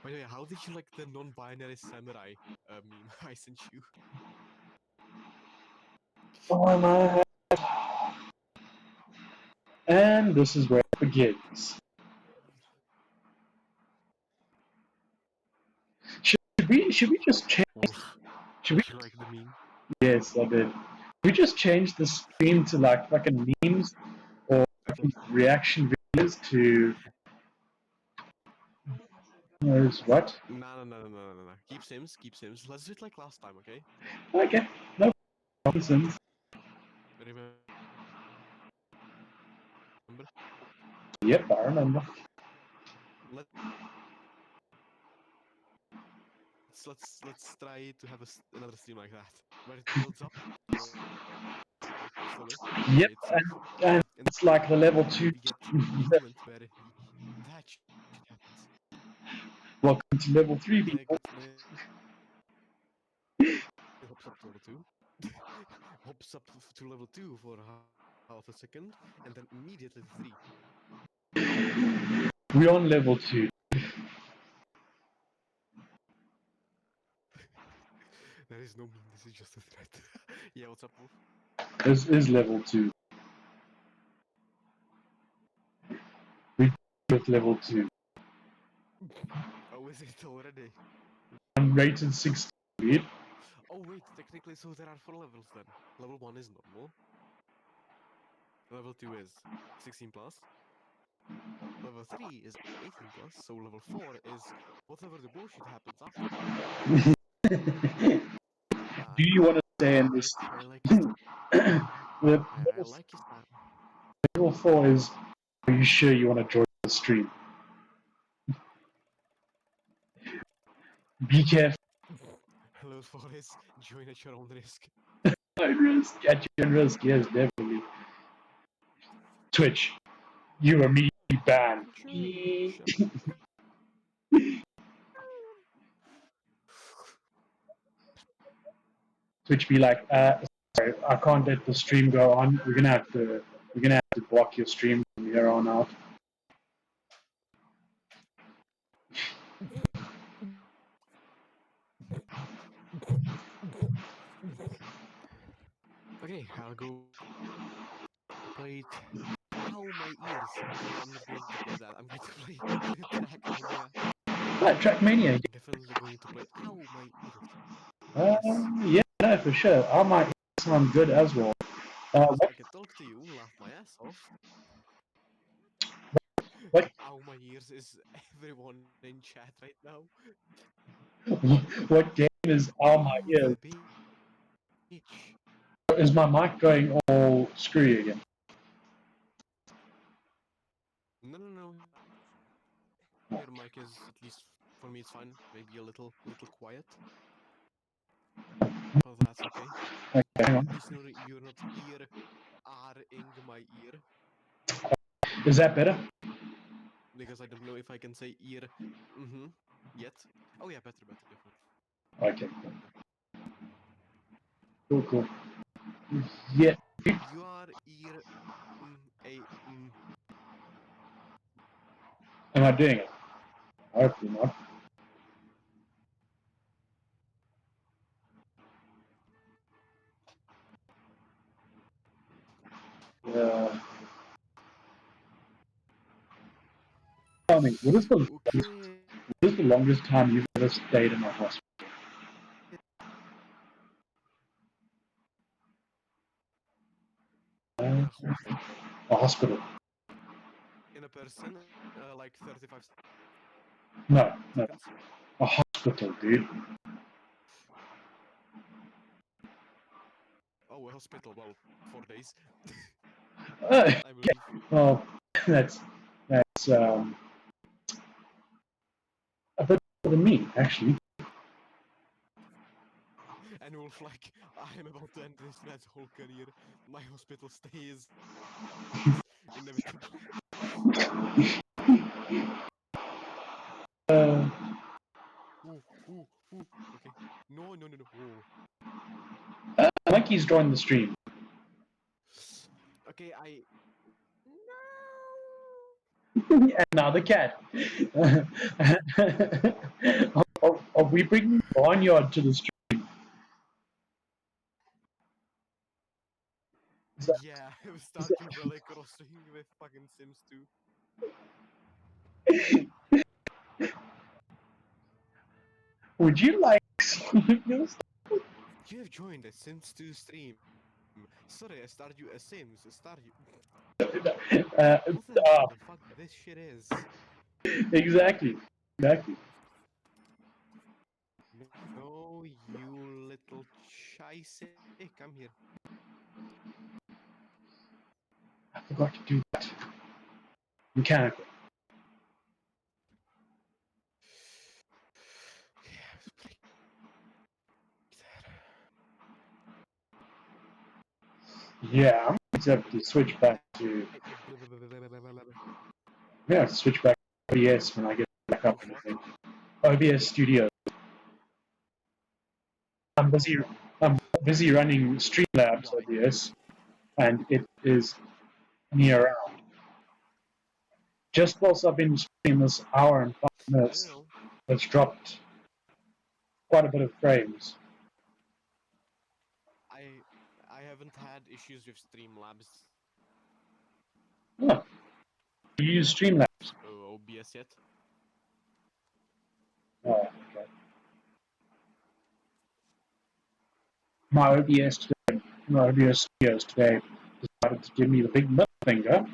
By the way, how did you like the non-binary samurai meme I sent you? Oh my head. And this is where it begins. Should we just change? Should we? Did you like the meme? Yes, I did. We just change the stream to like fucking memes or fucking reaction videos to. What? No. Keep Sims. Let's do it like last time, okay? Okay, no nonsense. Remember? Yep, I remember. Let's try to have another stream like that, where it builds up. Slowly. Yep, Okay, and it's like the level 2. we get a moment where that shit happens. Welcome to level 3, people. It hops up to level 2. Hops up to level 2 for half a second, and then immediately 3. We're on level 2. There is no meme, this is just a threat. Yeah, what's up, Wolf? This is level 2. We with level 2. Oh, is it already? Unrated 16, dude. Oh wait, technically, so there are 4 levels then. Level 1 is normal. Level 2 is 16 plus. Level 3 is 18 plus. So level 4 is whatever the bullshit happens after. Do you want to stay in this? I like it. The I like it. level 4 is, are you sure you want to join the stream? Be careful. Level 4 is join at your own risk. At your own risk, yes, definitely. Twitch, you or me ban. Shut Twitch be like, sorry, I can't let the stream go on. We're gonna have to block your stream from here on out. Okay, I'll go play it. Ow, my ears. Okay, I'm not going to play that. I'm going to play Trackmania. Trackmania. Definitely going to play. Ow, my ears. Uh, Yes. yeah, no, for sure. I might sound good as well. Because What, I can talk to you, laugh my ass off. what, Ow, my ears is everyone in chat right now. what game is all my Oh, ears? the bitch. Is my mic going all screwy again? No. Your mic is, at least for me, it's fine. Maybe a little quiet. But that's okay. Okay, hang on. At least you're not ear-ing my ear. Is that better? Because I don't know if I can say ear yet. Oh yeah, better, definitely. Okay, cool. Yeah, You are ear am I doing it? Hopefully not. Tell me, okay. what is the longest time you've ever stayed in a hospital? In a hospital. A hospital? In a person, like 35 No. seconds. A hospital, dude. Oh, a hospital. Well, 4 days. Uh, I believe. well, that's a bit more than me, actually. And Wolf, like, I am about to end this man's whole career. My hospital stay is inevitable. Uh, Ooh. Okay. No. Monkey's joined the stream. Okay, And now the cat. Are we bringing Barnyard to the stream? Is that- Yeah, start you really crossing with fucking Sims 2. Would you like? You have joined a Sims 2 stream. Sorry, I started you a Sims. What the fuck this shit is? Exactly. No, you little scheisse. Come here. I forgot to do that. Mechanical. Yeah, I'm going to have to switch back to. Yeah, switch back to OBS when I get back up. I think. OBS Studio. I'm busy running Streamlabs Why? OBS, and it is near out. Just whilst I've been streaming this hour and 5 I don't minutes, know. it's dropped quite a bit of frames. I haven't had issues with Streamlabs Oh, you use Streamlabs? OBS yet. Oh, okay. My OBS Studios today decided to give me the big middle finger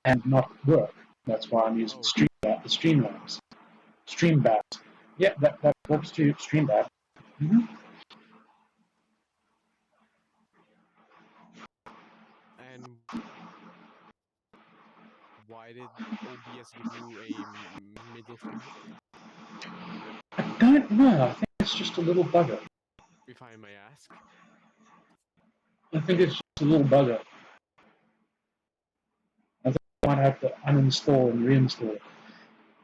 and not work. That's why I'm using Streamlabs. Streambabs. Yeah, that works too. Streambabs. Mm-hmm. And why did OBS give you a middle finger? don't know. I think it's just a little bugger. If I may ask. I think it's just a little bugger. I think I might have to uninstall and reinstall.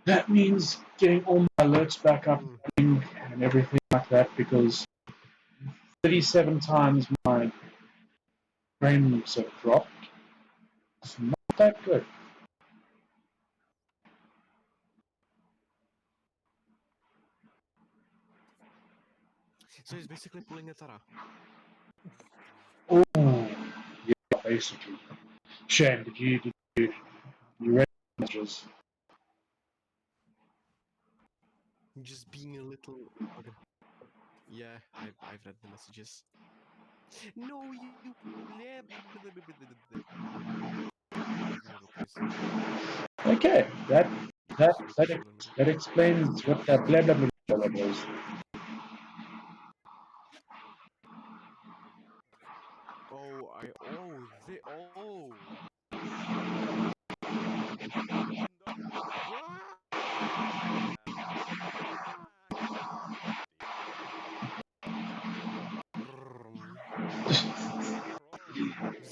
That means getting all my alerts back up and everything like that because 37 times my frames have dropped. It's not that good. So he's basically pulling a Tara. Oh, yeah, basically. Shane, did you read the messages? Just being a little. Okay. Yeah, I've read the messages. No, you. Okay, that explains what that blah blah blah blah blah is. Oh, oh.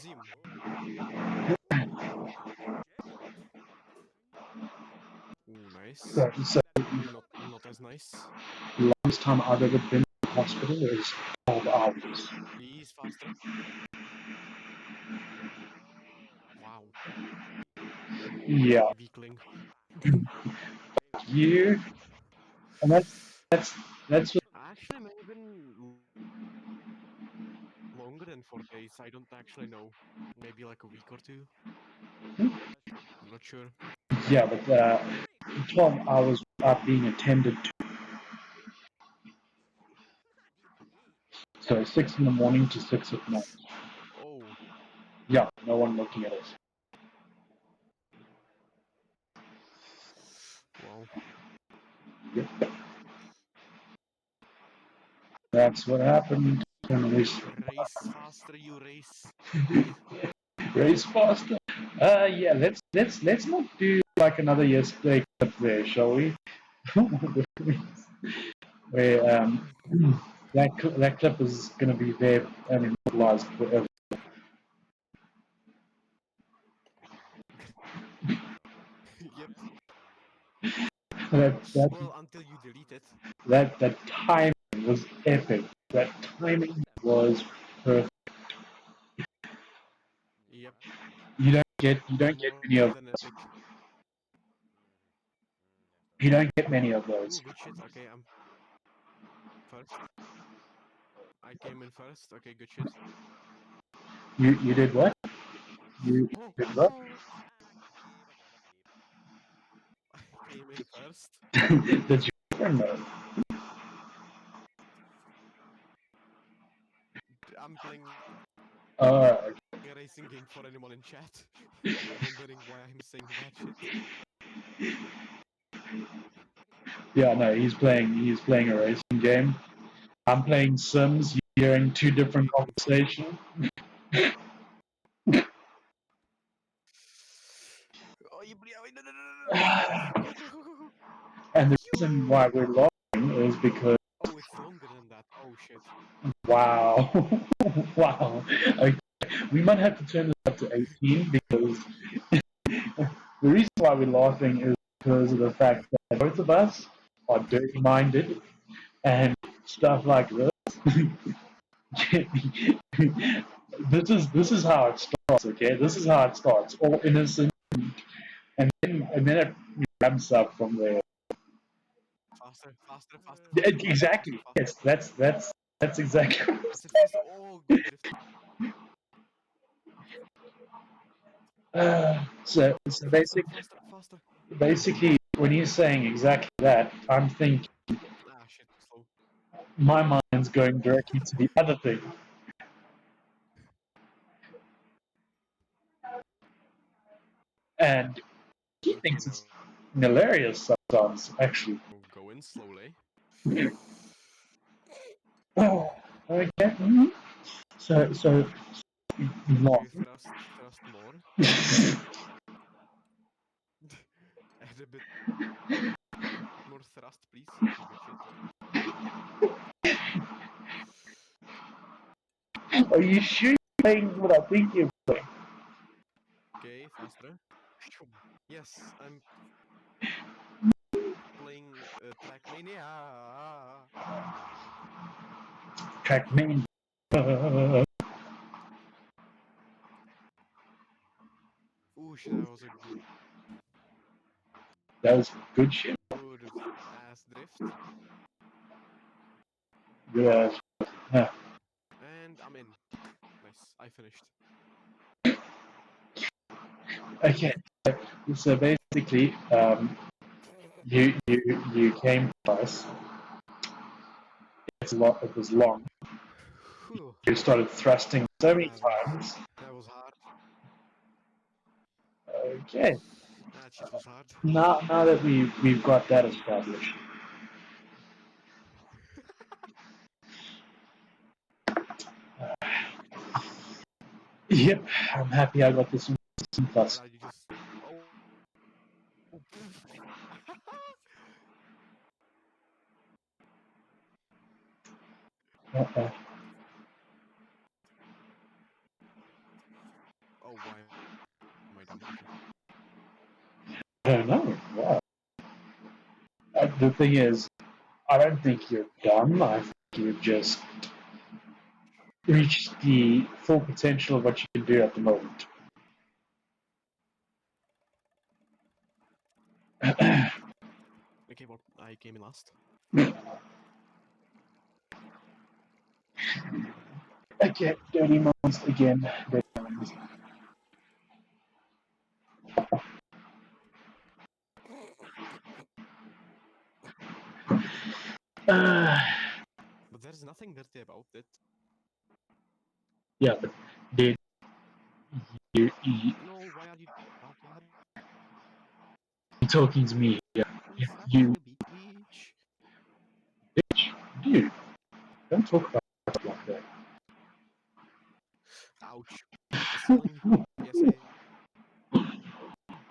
Zim. Ooh, nice. So Not as nice. the longest time I've ever been in the hospital is 12 hours. He's faster. Wow. Yeah, Weakling. you, and that's what, Actually, maybe longer than 4 days. I don't actually know. Maybe like a week or two. I'm not sure. yeah, but 12 hours without being attended to. So 6 in the morning to 6 at night. Oh, Yeah, no one looking at us. well. Yep. That's what happened. Race faster, you race. Race faster. Yeah, let's not do like another yesterday clip there, shall we? Where that clip is going to be there and immortalized forever. Yep. That Well, until you delete it. that timing was epic. That timing was perfect. Yep. You don't get many More of than those. epic. You don't get many of Ooh, those. good shit. Okay, I'm first. I came in first. Okay, good shit. You did what? You Oh, did what? oh. I came in first. Did you know? I'm playing Uh, a racing game for anyone in chat. Wondering why I'm saying that shit. yeah, no, he's playing a racing game. I'm playing Sims. You're in two different Waiting for you. conversations. Oh, you no. Go, go, go, go, go. And the reason why we're laughing is because Oh, it's longer than that. Oh, shit. wow, wow. Okay. We might have to turn this up to 18 because the reason why we're laughing is because of the fact that both of us are dirty-minded and stuff like this. This is how it starts. Okay, this is how it starts. All innocent, and then it ramps up from there. Faster, faster, faster, Yeah, faster, faster, exactly. faster, Yes, that's exactly. faster, faster. Oh, good drift. So Faster, faster, faster. basically, when he's saying exactly that, I'm thinking Ah, shit, too slow. my mind's going directly to the other thing. And he Okay, thinks now it's hilarious sometimes, actually. go in slowly. Oh, okay. Mhm. So Do long. you thrust more? Add a bit more thrust, please. Good shit. Are you sure you're playing what I think you're playing? Okay, faster. Yes, I'm playing Trackmania. Trackman. Ooh, shit, that was a That was good shit. good ass drift. Good ass. And I'm in. Nice, I finished. Okay, so basically, you came to us. It's a lot. It was long. Whew, You started thrusting so many that times. was hard. Okay, That shit was hard. now that we've got that established. Yep, I'm happy I got this one Why plus. did you just... Oh. Uh-uh. Oh, why am I dumb? I don't know. Wow. The thing is, I don't think you're dumb. I think you've just reached the full potential of what you can do at the moment. Okay, well, I came in last. Okay, dirty moments again. Dirty moments. Uh, But there's nothing dirty about it. yeah, but did you No, why are you talking to me? Yeah, such you a bitch? bitch, dude. Don't talk about stuff like that. Ouch. A ceiling? Yes, I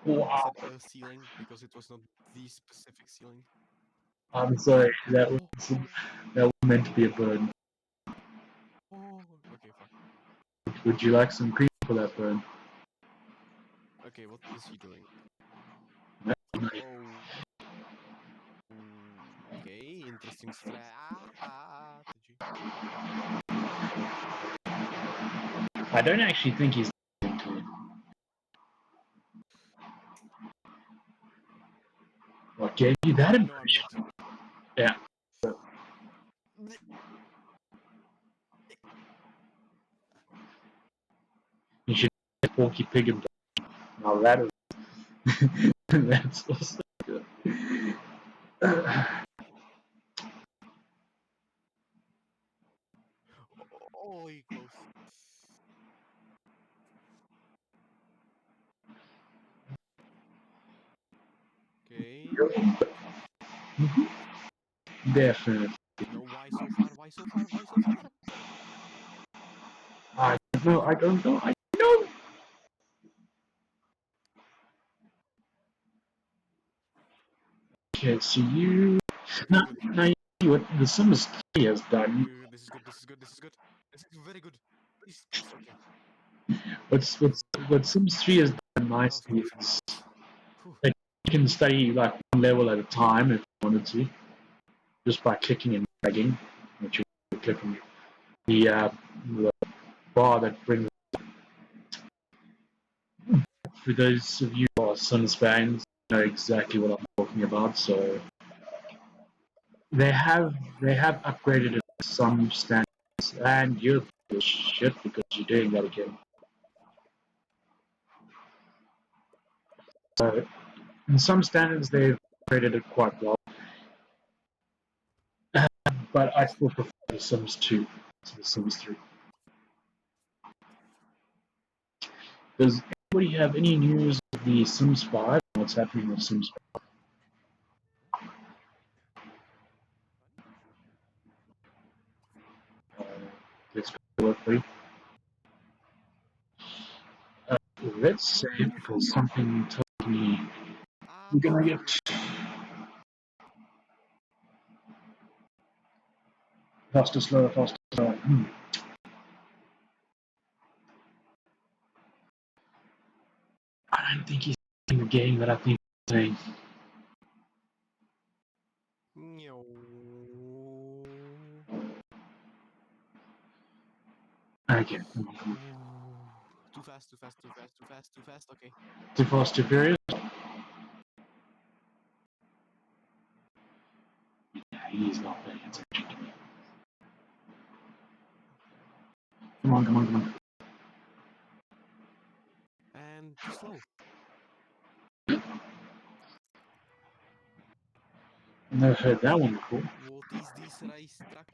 Wow. said a ceiling because it was not the specific ceiling. I'm sorry. That was meant to be a burn. Oh, okay, fuck. Would you like some cream for that burn? Okay, what is he doing? No. Oh. Okay, interesting strategy. I don't actually think he's into it. What gave you that No, I'm impression? not. Yeah. You should get Porky Pig and now that is that's also good. Oh, he close. Okay. Definitely. No, why so far? Why so far? Why so far? I don't know. I don't know. I don't know. Okay, so you now, now you see what the Sims 3 has done. This is good. This is good. This is good. This is very good. Please, please, okay. What Sims 3 has done nicely is that you can study like one level at a time if you wanted to, just by clicking and dragging. Which you click on the bar that brings. For those of you who are Sims fans, know exactly what I'm talking about. So they have upgraded it to some standards, and you're full of shit because you're doing that again. So in some standards they've upgraded it quite well, but I still prefer the Sims 2 to the Sims 3. Does anybody have any news of the Sims 5? What's happening with Sims 5? Let's go with it. Let's say because something told me we're gonna get Faster, slower, faster, slower. I don't think he's saying the game that I think he's saying. Meow. Okay. Too fast, too fast, too fast, too fast, too fast. Okay. Too fast, too furious. Yeah, he's not paying attention to me. Come on, come on, come on. And too slow. Never heard that one before. What is this racetrack?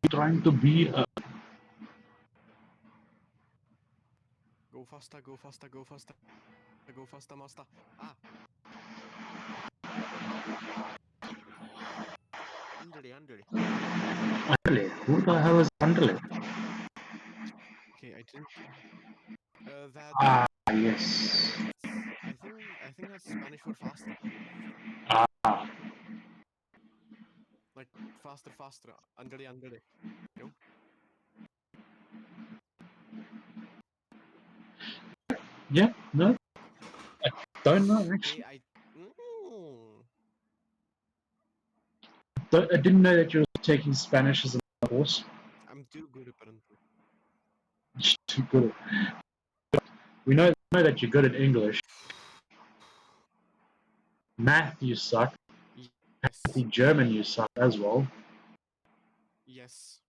Trying to be a Go faster, go faster, go faster. Go faster, master. Ah. Underlay. Underlay. Who the hell is Underlay? Okay, I didn't. That. Ah, yes. I think that's Spanish for faster. Ah, Like faster. Underlay. You know? yeah, no. I don't know, actually. Okay, I didn't know that you were taking Spanish as a course. I'm too good apparently. Too good. We know that you're good at English. Math, you suck. I Yes. think German, you suck as well. Yes.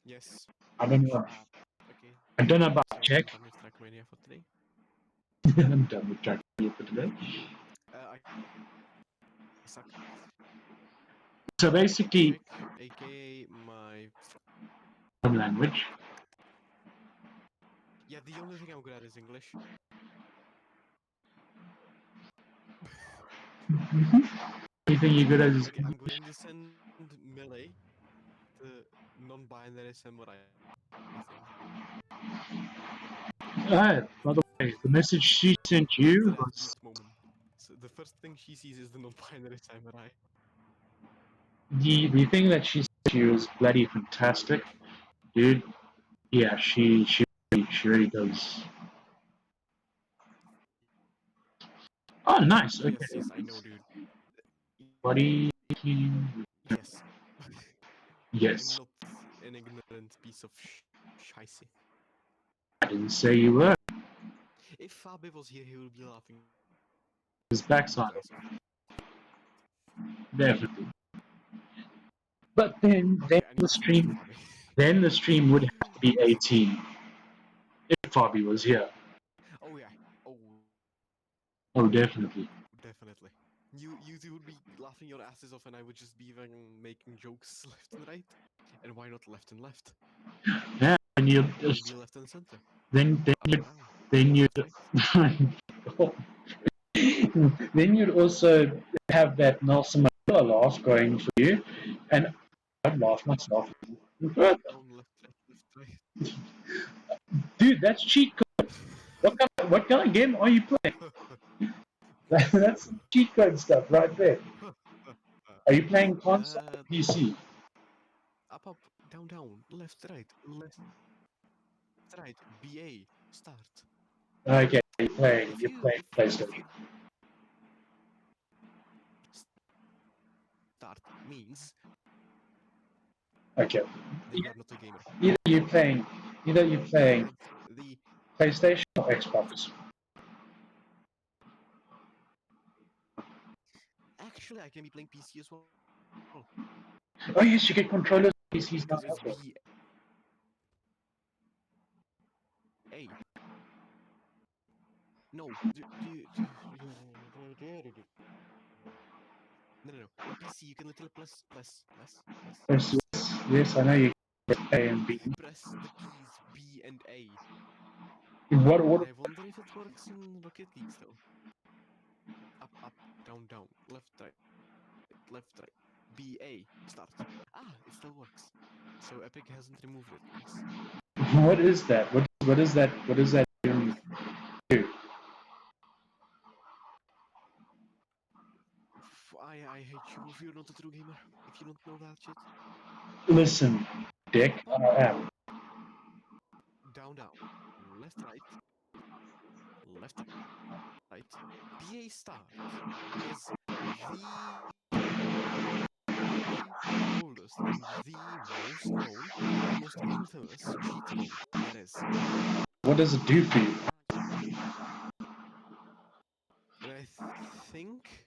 Yes. I don't know. Okay. I don't know about So Czech. I'm done with Trackmania for today. I'm done with Trackmania for today. I suck. So basically, Czech, aka my. home language. Yeah, the only thing I'm good at is English. Anything you're good at is Okay, I'm good in this and melee. The non-binary samurai thing. Ah, by the way, the message she sent you At was this moment. So the first thing she sees is the non-binary samurai. the thing that she sent you is bloody fantastic, dude. Yeah, she really does. Oh, nice. Okay, Yes, I know, dude. buddy. Yes. Yes, I'm not an ignorant piece of shicey. I didn't say you were. If Fabi was here, he would be laughing. His backside, definitely. But then Okay, I need the to speak to stream, Fabi. then the stream would have to be 18 if Fabi was here. Oh yeah. Oh, Oh, definitely. definitely. You two would be laughing your asses off, and I would just be making jokes left and right. And why not left and left? Yeah, and you Maybe left and center. then Up you and down. then you Left, right. then you'd also have that Nelson Mandela laugh going for you, and I'd laugh myself. Down, left, right. Dude, that's cheat code. What kind of game are you playing? That's cheat code stuff right there. Are you playing console or PC? Up, down, left, right, BA, start. Okay, you're playing If PlayStation. Start means Okay. that you are not a gamer. Either you're playing The PlayStation or Xbox. actually, I can be playing PC as well. Oh yes, you get controllers for PCs now. Because it's Okay. BA. No. No. On PC, you can literally press. Yes, I know you get A and B. Press the keys B and A. What? I wonder if it works in Rocket League still. Up, down, left, right, BA, start. Ah, it still works. So Epic hasn't removed it. Nice. What is that? What is that? What does that even do? I hate you if you're not a true gamer. If you don't know that shit. Listen, Dick, I am. Down, down. Left, right. Left, right. BA Start is the oldest and the most known, the most infamous cheat code there is. What does it do for you? And I think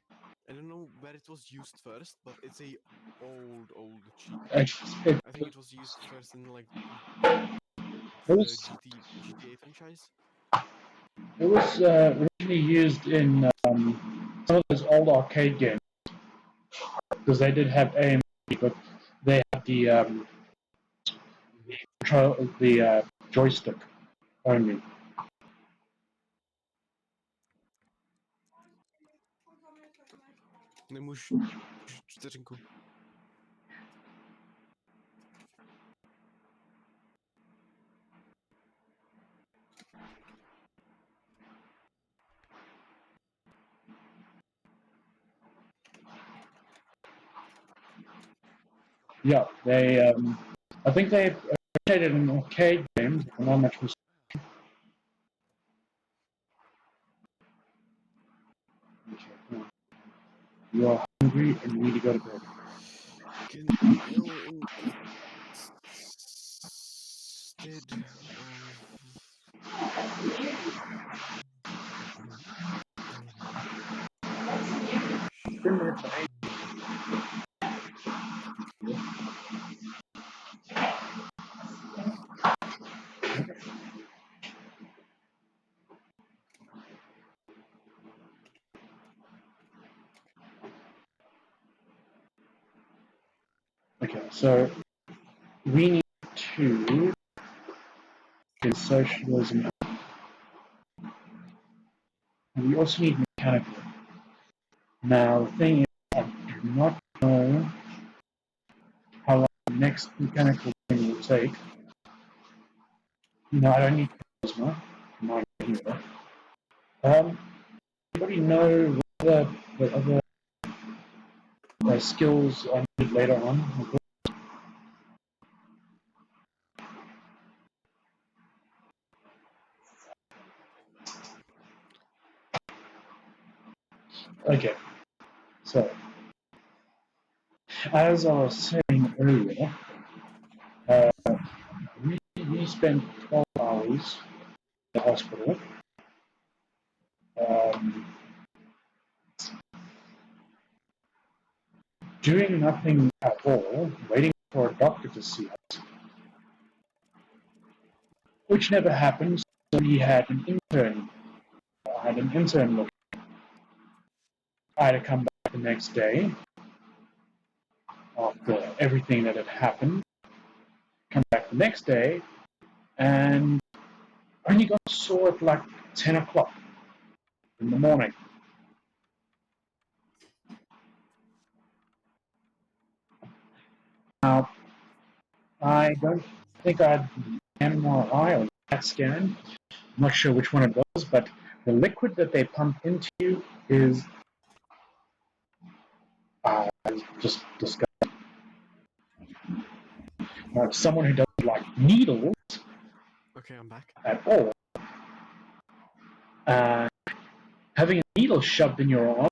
I don't know where it was used first, but it's a old cheat code. It, I think it was used first in like it the was, GTA franchise. it was originally used in some of those old arcade games because they did have AMD, but they had the joystick only. Nemůžu vteřinku. Yeah, they. I think they originated in arcade games. I'm not much mistaken. You are hungry and you need to go to bed. No, instead Been there for ages. Okay, so we need to get socialism. And we also need mechanical. Now, the thing is, I do not know how long the next mechanical thing will take. No, I don't need charisma. Not either. Anybody know what other skills I need later on? Okay, so as I was saying earlier, we spent 12 hours in the hospital. Um, doing nothing at all, waiting for a doctor to see us, which never happened. So we had an intern. I had an intern look. I had to come back the next day after everything that had happened. Come back the next day, and only got saw at like 10 o'clock in the morning. Now, I don't think I had an MRI or CAT scan. I'm not sure which one it was, but the liquid that they pump into you is just disgusting. Now, someone who doesn't like needles okay, I'm back. at all, having a needle shoved in your arm,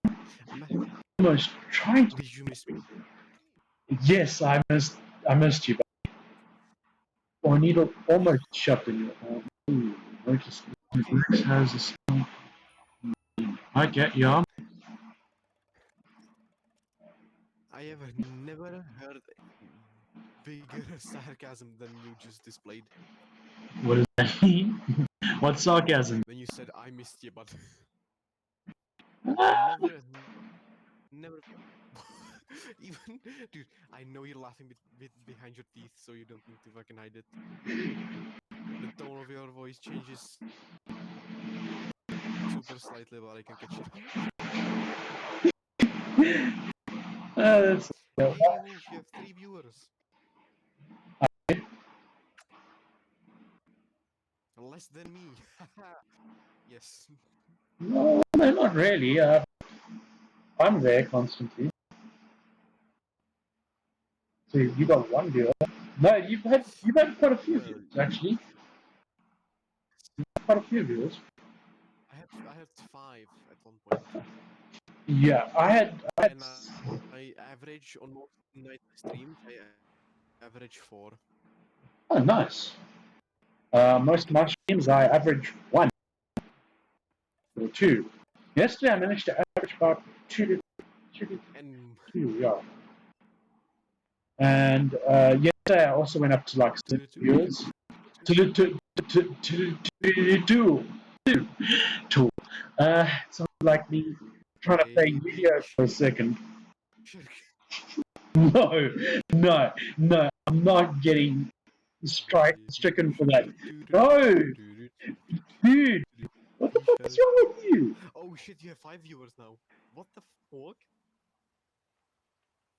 I'm back. almost trying to. Did you miss me? Yes, I missed you, but or a needle almost shoved in your arm. Ooh, notice Rex has a small. I get ya. I have never heard bigger sarcasm than you just displayed. What does that mean? What sarcasm? When you said I missed you, but never. Even, dude, I know you're laughing behind your teeth, so you don't need to fucking hide it. The tone of your voice changes super slightly, but I can catch it. That's Hey, Wolf, you have 3 viewers. Less than me. Yes. no, not really. I'm there constantly. So you got one viewer. No, you've had quite a few Well, viewers actually. Quite a few viewers. I had 5 at one point, Yeah, I had and I average on most night streams. I average 4. oh nice. Most of my streams I average one or two. Yesterday I managed to average about two to And two, yeah. And yesterday I also went up to like 6 viewers. Two. Sounds like me trying to play Yu-Gi-Oh for a second. No, no, I'm not getting stricken for that. No, dude, what the fuck is wrong with you? Oh shit, you have 5 viewers now. What the fuck?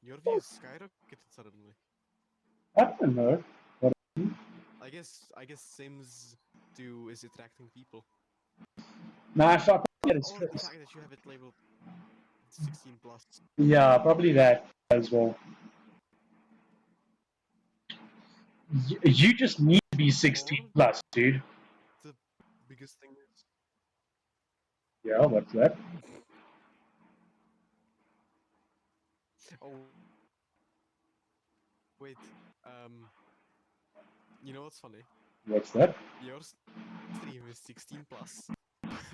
Your views skyrocketed suddenly. I don't know. I guess Sims 2 is attracting people. Nah, if I get it Or the stressed. fact that you have it labeled 16 plus. Yeah, probably that as well. You just need to be 16 plus, dude. The biggest thing is Yeah, what's that? oh wait, you know what's funny? What's that? Your stream is 16 plus,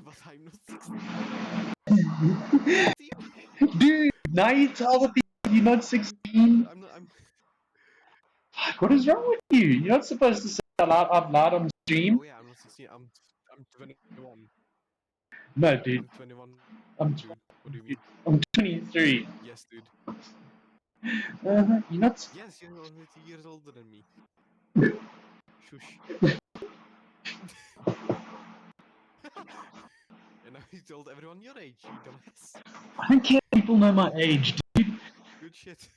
but I'm not 16. Dude, now you tell the people you're not 16. I'm not. I'm. Fuck, what is wrong with you? You're not supposed to say out loud on stream. Oh yeah, I'm not 16. I'm 21. No, dude. I'm 21. I'm Dude, what do you mean? I'm 23. Yes, dude. You're not. Yes, you're only 2 years older than me. Shush. And now you told everyone your age, you dumbass. I don't care if people know my age, dude. Good shit.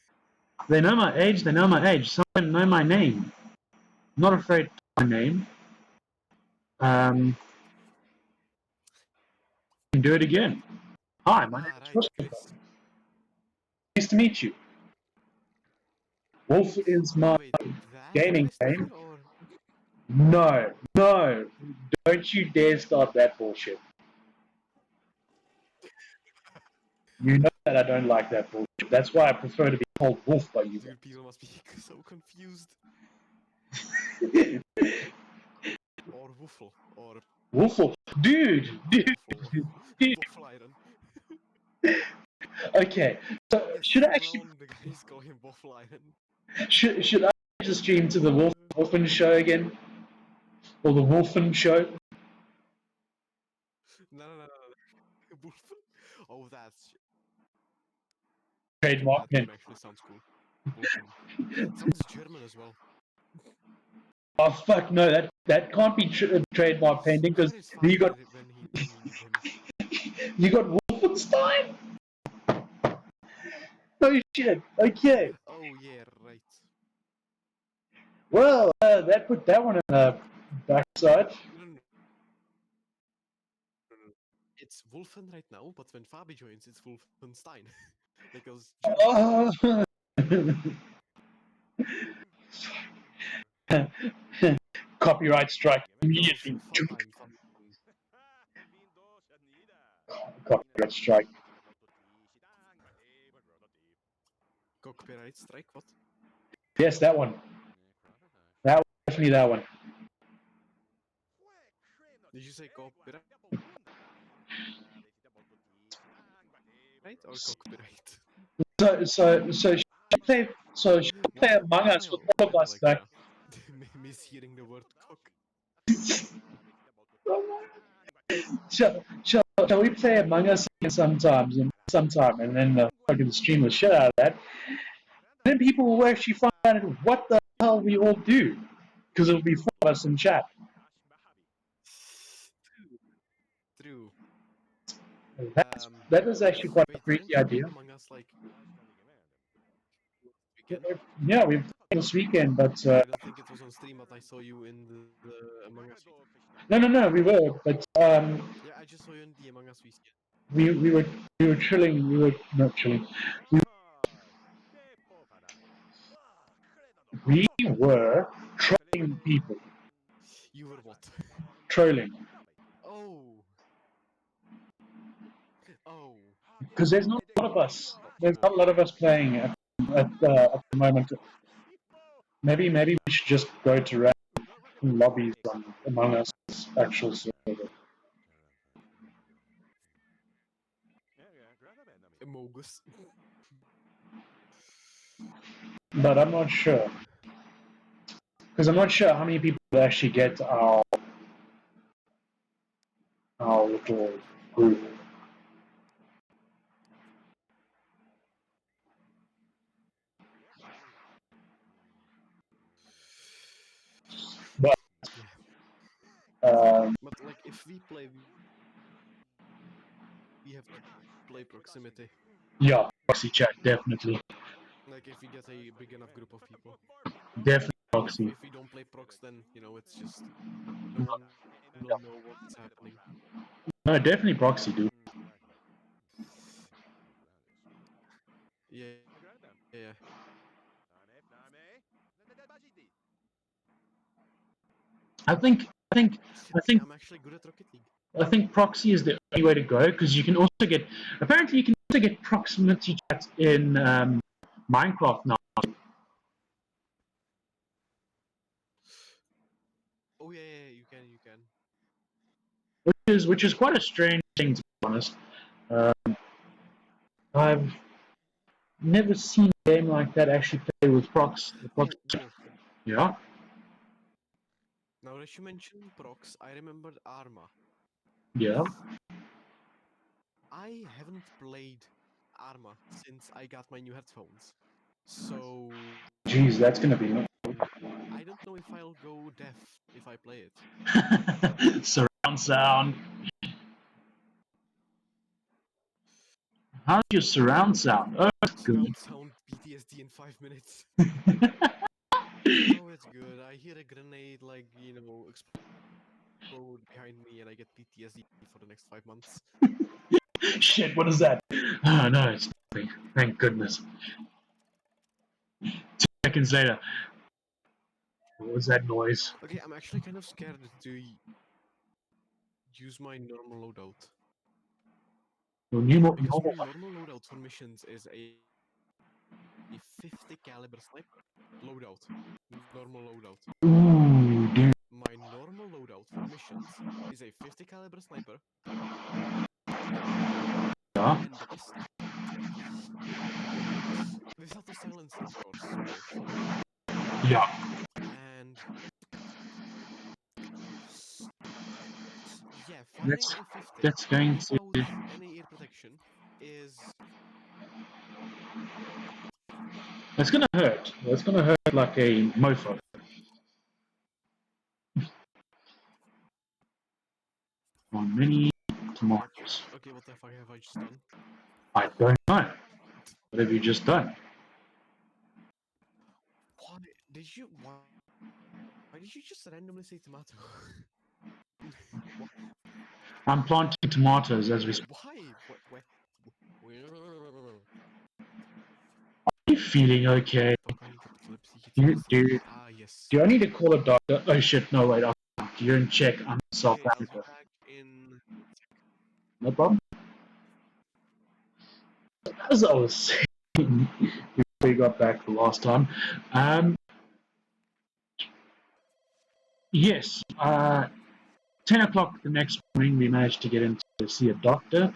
They know my age, they know my age. Some don't know my name. I'm not afraid of my name. I can do it again. Hi, my name is Right, Christopher. Chris. Nice to meet you. Wolf is my Wait, that gaming Christopher name. or No, don't you dare start that bullshit. You know that I don't like that bullshit. That's why I prefer to be called Wolf by you. dude, people must be so confused. Or Woofle, or Wolf, dude. Waffle, Waffle Iron. Okay, so should I actually The guys call him Waffle Iron. should I just stream to the Wolfen show again, or the Wolfen show? No. Wolfen? Oh, that's Trademark that him. name actually sounds cool. Wolfen. Sounds German as well. Oh fuck no, that can't be trademark pending because It's you got funny when he named him. you got Wolfenstein. Oh shit. Okay. Oh yeah, right. Well, that put that one in the backside. No. It's Wolfen right now, but when Fabi joins, it's Wolfenstein. Because Copyright strike immediately. Copyright strike. Copyright strike, what? Yes, that one. Definitely that one. Did you say copyright? Right or copyright? So she play Among Us with all of us back. Mishearing the word cock. Shall we play Among Us sometime, and then fucking stream the shit out of that? Then people will actually find out what the hell we all do, because it'll be 4 of us in chat. True. That is actually quite a freaky idea. Among Us, like, weekend? Yeah, we played this weekend, but I don't think it was on stream, but I saw you in the Among Us weekend. no, we were, but Yeah, I just saw you in the Among Us weekend. we were chilling. We were not chilling. We were trolling people. You were what? Trolling. Oh. Oh. Because there's not a lot of us. There's not a lot of us playing at the moment. Maybe we should just go to random lobbies on Among Us actual server. Amogus. But I'm not sure. Because I'm not sure how many people will actually get our little group. But But like, if we play, we have to play proximity. yeah, proxy chat definitely, Like, if we get a big enough group of people. definitely proxy. If we don't play prox, then it's just no one will know what's happening. No, definitely proxy, dude. Yeah. Yeah. I think I'm actually good at Rocket League. proxy is the only way to go because you can also get proximity chat in Minecraft now. Oh yeah, you can. Which is quite a strange thing, to be honest. I've never seen a game like that actually play with prox. Oh, Yeah. now that you mentioned prox, I remembered Arma. Yeah. I haven't played Arma since I got my new headphones. So Jeez, that's gonna be. I don't know if I'll go deaf if I play it. Surround sound. How's your surround sound? Oh, that's good. Surround sound PTSD in 5 minutes. Oh, it's good. I hear a grenade, explode behind me, and I get PTSD for the next 5 months. Shit, what is that? Oh no, it's nothing. Thank goodness. 2 seconds later. What was that noise? Okay, I'm actually kind of scared to use my normal loadout. Your Because my normal loadout for missions is a 50 caliber sniper loadout. Normal loadout. Ooh, dude. My normal loadout for missions is a 50 caliber sniper. Yeah. And the pistol. Without the silencer, of course. Yeah. And yeah, firing That's- a 50 that's going to- without any ear protection is It's gonna hurt. It's gonna hurt like a mofo. On many tomatoes. okay. What the fuck have I just done? I don't know. What have you just done? Why did you? Why did you just randomly say tomato? I'm planting tomatoes as we speak. Why? Are you feeling okay? Dude, Ah, yes. do I need to call a doctor? Oh shit, no wait, you're in check. I'm in South Okay, I'll be Africa. back in. No problem. As I was saying before we got back the last time, yes, 10 o'clock the next morning we managed to get in to see a doctor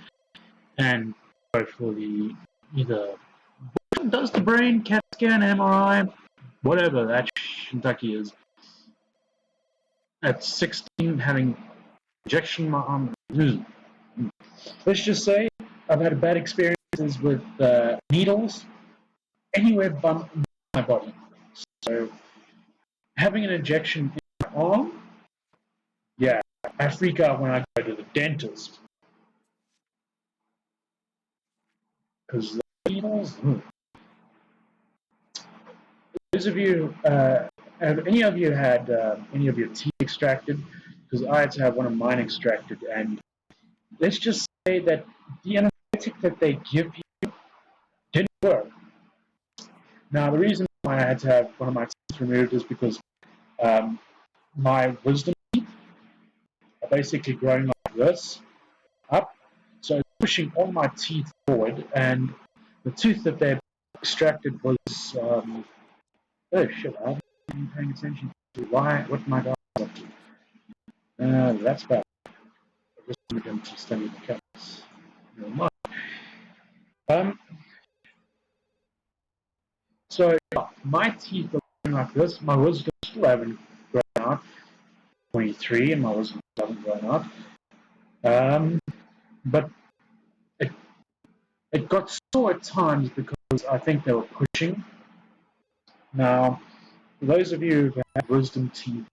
and go for the either does the brain, CAT scan, MRI, whatever that Kentucky is. At 16, having injection my arm. Let's just say I've had bad experiences with needles anywhere but my body. So having an injection in my arm, yeah, I freak out when I go to the dentist because the needles. Those of you, have any of you had any of your teeth extracted? Because I had to have one of mine extracted, and let's just say that the anesthetic that they give you didn't work. Now, the reason why I had to have one of my teeth removed is because my wisdom teeth are basically growing like this, up. So it's pushing all my teeth forward, and the tooth that they extracted was, oh shit, I haven't been paying attention to what my guy is up to. That's bad. I just wanted him to study the cats. Never mind. So yeah, my teeth are going like this. My wisdom still haven't grown out. 23, and my wisdom haven't grown out. But it got sore at times because I think they were pushing. Now, for those of you who have wisdom teeth,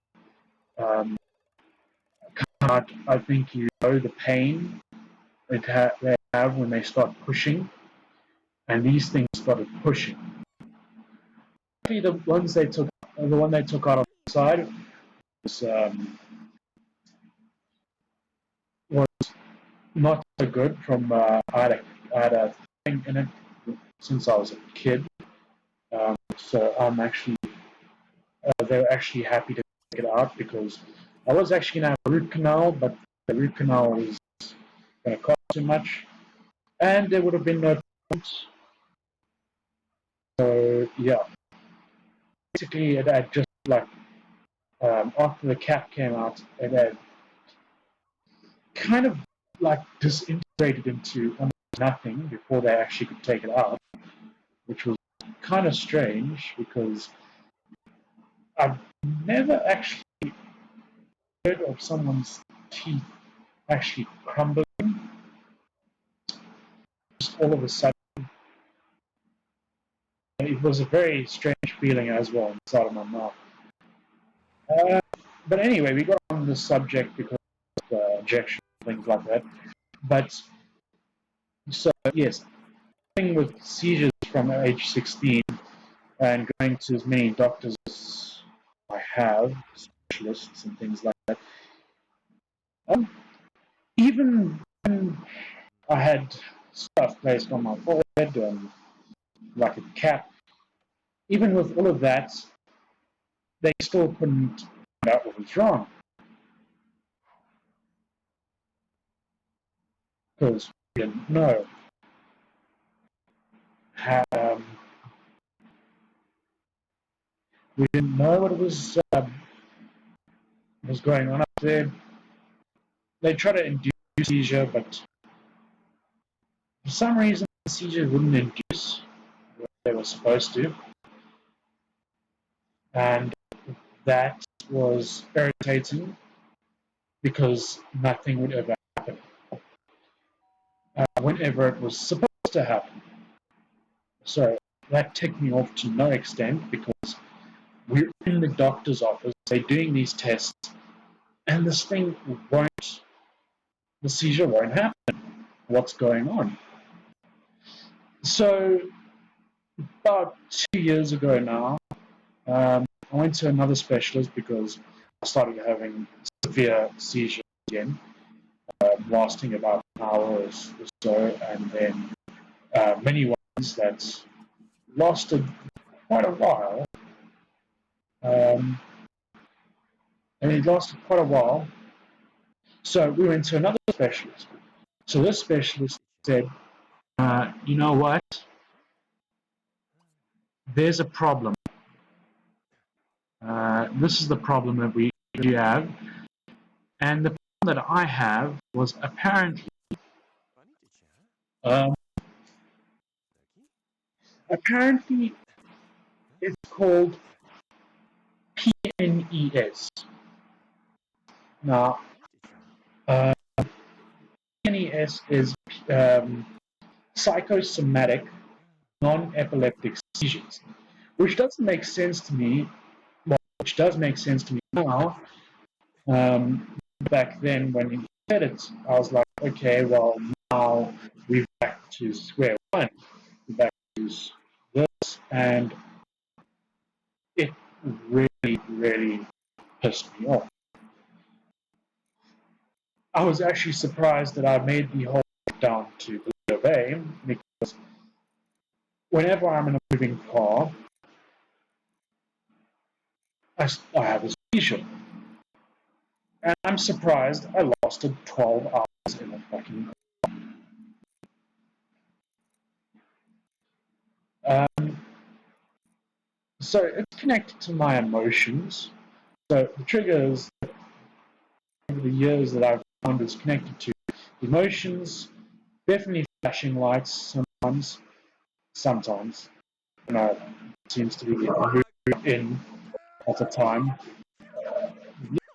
I think you know the pain they have when they start pushing, and these things started pushing. Actually, the one they took out on the side was not so good. I had a thing in it since I was a kid, so I'm actually they were actually happy to take it out because I was actually going to have a root canal, but the root canal was going to cost too much, and there would have been no point. So yeah, basically it had just like after the cap came out, it had kind of like disintegrated into almost nothing before they actually could take it out, which was kind of strange because I've never actually heard of someone's teeth actually crumbling just all of a sudden. It was a very strange feeling as well inside of my mouth. But anyway, we got on the subject because of injection things like that. But so yes, thing with seizures from age 16 and going to as many doctors as I have, specialists and things like that. Even when I had stuff placed on my forehead and like a cap, even with all of that, they still couldn't find out what was wrong. Because we didn't know. We didn't know what was going on up there. They tried to induce seizure, but for some reason the seizure wouldn't induce what they were supposed to. And that was irritating because nothing would ever happen whenever it was supposed to happen. So that ticked me off to no extent because we're in the doctor's office, they're doing these tests, and this thing the seizure won't happen. What's going on? So about 2 years ago now, I went to another specialist because I started having severe seizures again, lasting about an hour or so, and then many ones that lasted quite a while. And it lasted quite a while. So we went to another specialist. So this specialist said, you know what? There's a problem. This is the problem that we have. And the problem that I have was apparently it's called PNES. Now, PNES is psychosomatic non-epileptic seizures, which doesn't make sense to me. Well, which does make sense to me now. Back then, when he said it, I was like, okay, well, now we're back to square one. We're back to this, and it really, really pissed me off. I was actually surprised that I made the whole way because whenever I'm in a moving car, I have a seizure. And I'm surprised I lasted 12 hours in a fucking car. So it's connected to my emotions. So the triggers over the years that I've found is connected to emotions, definitely flashing lights sometimes. You know, it seems to be moved in at a time.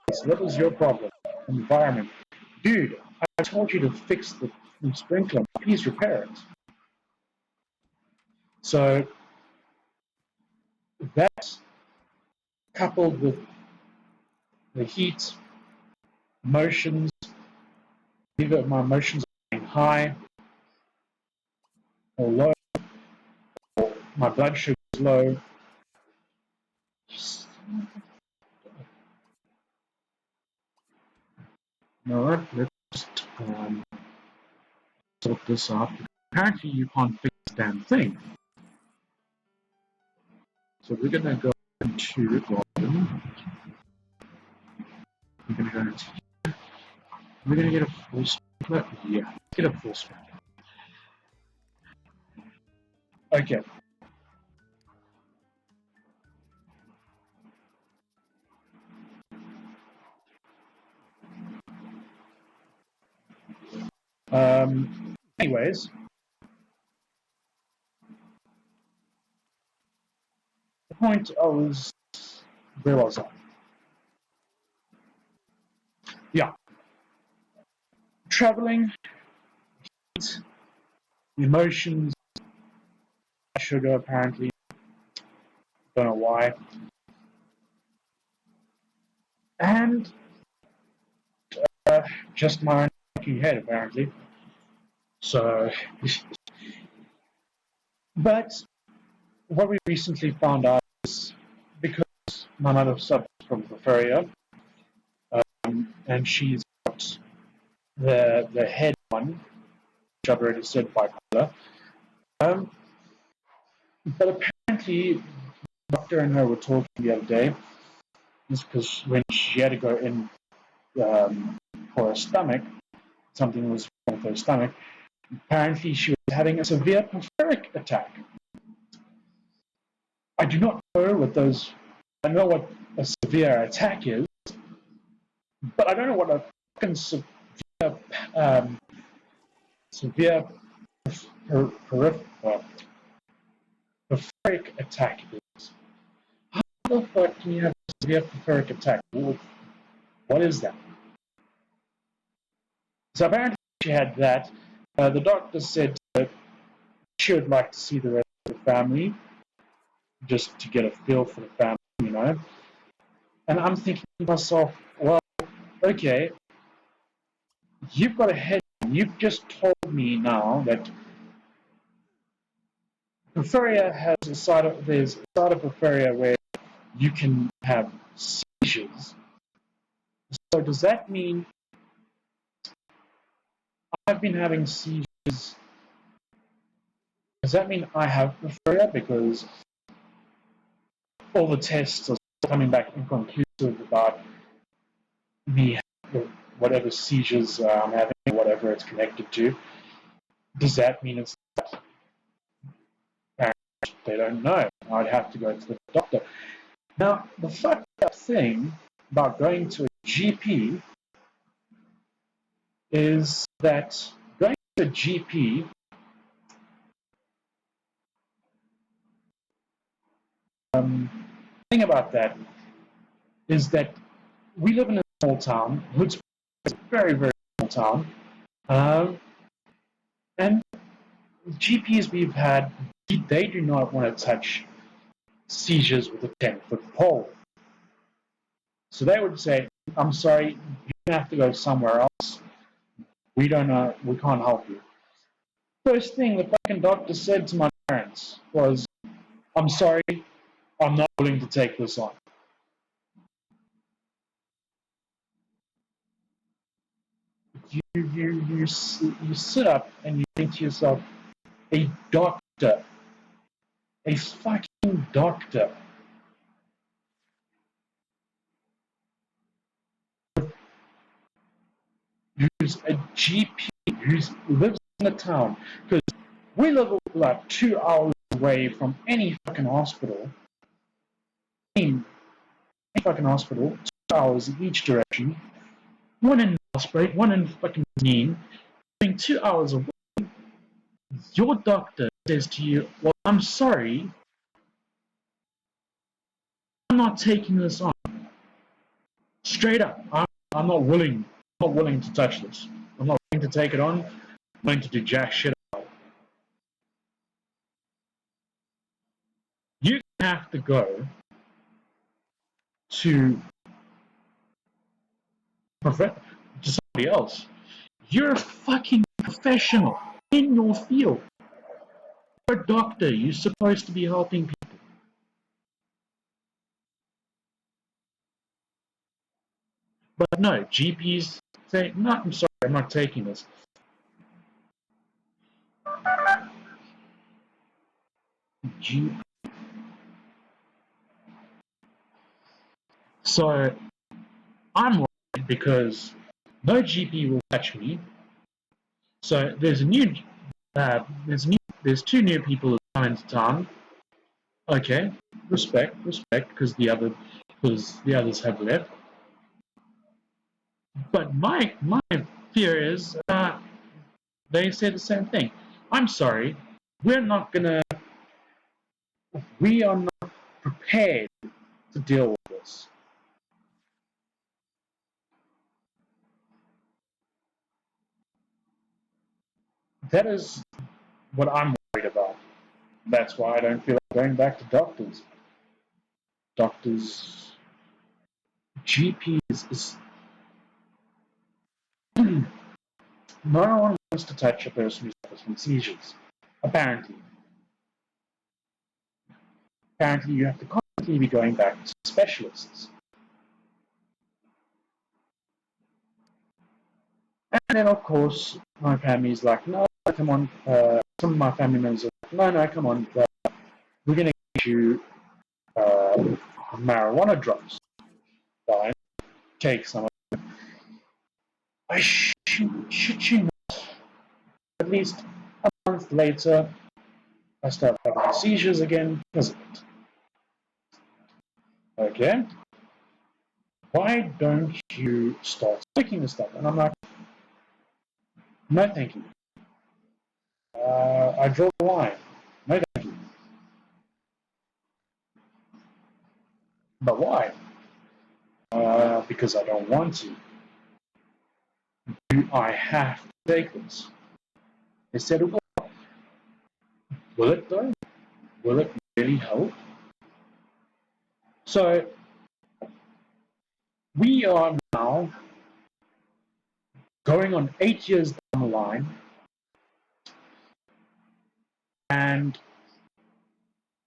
Yes, what is your problem? Environment. Dude, I told you to fix the sprinkler. Please repair it. So that coupled with the heat, emotions, either my emotions are going high or low, or my blood sugar is low. No, let's just sort this out. Apparently you can't fix the damn thing. So we're gonna go into garden. We're gonna go into here. We're gonna get a full sprinkler. Yeah, let's get a full sprinkler. Okay. Anyways, the point I was, where was I? Yeah, traveling, heat, emotions, sugar apparently, don't know why, and just my own fucking head apparently. So, but what we recently found out is because my mother suffers from porphyria, and she's got the head one, which I've already said bipolar. Um, but apparently, the doctor and her were talking the other day, is because when she had to go in for her stomach, something was wrong with her stomach. Apparently, she was having a severe porphyric attack. I do not know what those. I know what a severe attack is, but I don't know what a fucking um, severe porphyric attack is. How the fuck can you have a severe porphyric attack? What is that? So apparently she had that. The doctor said that she would like to see the rest of the family, just to get a feel for the family, you know. And I'm thinking to myself, well, okay, you've got a head. You've just told me now that porphyria has there's a side of porphyria where you can have seizures. So does that mean I've been having seizures? Does that mean I have porphyria? Because all the tests are coming back inconclusive about me having whatever seizures I'm having, whatever it's connected to. Does that mean it's that? They don't know. I'd have to go to the doctor. Now, the fucked up thing about going to a GP is that going to a GP thing about that is that we live in a small town. Hoodsprings is a very, very small town. And GPs we've had, they do not want to touch seizures with a 10-foot pole. So they would say, I'm sorry, you have to go somewhere else. We don't know, we can't help you. First thing the fucking doctor said to my parents was, I'm sorry, I'm not willing to take this on. You sit up and you think to yourself, a doctor, a fucking doctor, who's a GP, who lives in the town, because we live like 2 hours away from any fucking hospital. Any fucking hospital, 2 hours in each direction. One in Osprey, one in fucking Benin. Being 2 hours away, your doctor says to you, "Well, I'm sorry, I'm not taking this on. Straight up, I'm not willing to touch this. I'm not willing to take it on. I'm willing to do jack shit about it." You have to go to somebody else. You're a fucking professional in your field. You're a doctor. You're supposed to be helping people. But no, GPs say, "No, I'm sorry, I'm not taking this." GP. So I'm worried because no GP will touch me. So there's two new people who come into town. Okay, respect, because the others have left. But my fear is they say the same thing. I'm sorry, we are not prepared to deal with this. That is what I'm worried about. That's why I don't feel like going back to doctors. GPs is no one wants to touch a person who suffers from seizures. Apparently, you have to constantly be going back to specialists. And then, of course, my family's like, "No, come on." Some of my family members are like, "No, come on. We're going to get you marijuana drugs." Fine. Take some of them. I shit you not. At least a month later, I start having seizures again because of it. Okay? Why don't you start taking this stuff? And I'm like, "No, thank you. I draw the line. No, thank you." But why? Because I don't want to. Do I have to take this? They said it will. Will it though? Will it really help? So we are now going on 8 years down the line, and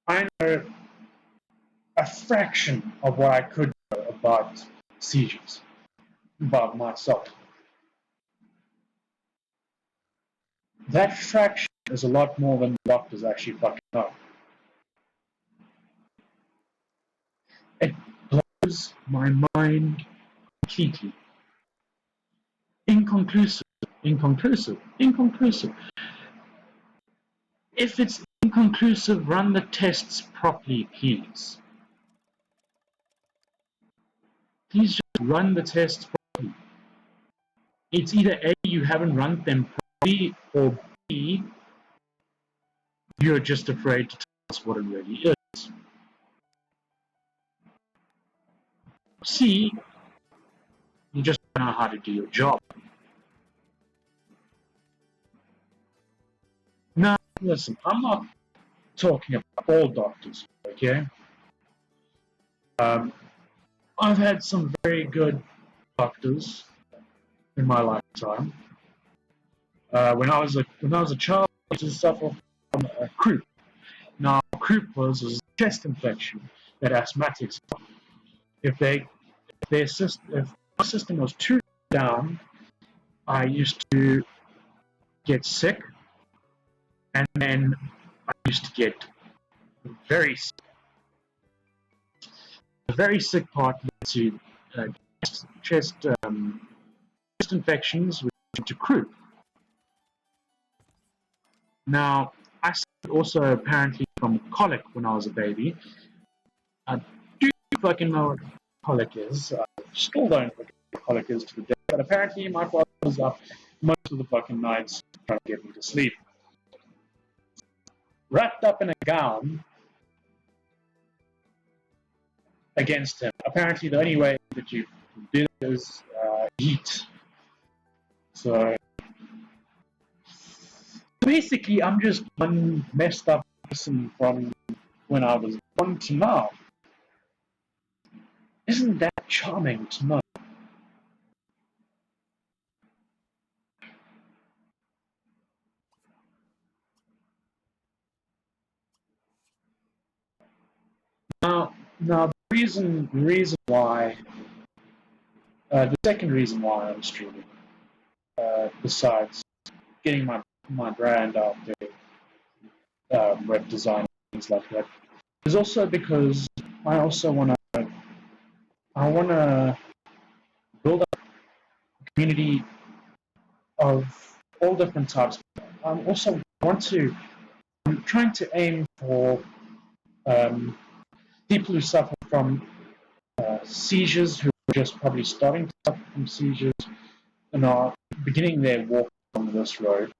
I know a fraction of what I could know about seizures, about myself. That fraction is a lot more than doctors actually fucking know. It blows my mind completely. Inconclusive. If it's inconclusive, run the tests properly, please. Please just run the tests properly. It's either A, you haven't run them properly, or B, you're just afraid to tell us what it really is. C, you just don't know how to do your job. Now, listen, I'm not talking about all doctors, okay? I've had some very good doctors in my lifetime. When I was a child, I used to suffer from croup. Now, croup was a chest infection that asthmatics have. If my system was too down, I used to get sick, And then I used to get very the very sick part led to chest infections, which led to croup. Now, I suffered also apparently from colic when I was a baby. I do fucking know what colic is. I still don't know what colic is to the day, but apparently my father was up most of the fucking nights trying to get me to sleep. Wrapped up in a gown against him. Apparently, the only way that you do is eat. So basically, I'm just one messed up person from when I was born to now. Isn't that charming to know? Now the reason why, the second reason why I'm streaming, besides getting my brand out there, web design, things like that, is also because I also wanna build up a community of all different types. I'm trying to aim for people who suffer from seizures, who are just probably starting to suffer from seizures and are beginning their walk on this road,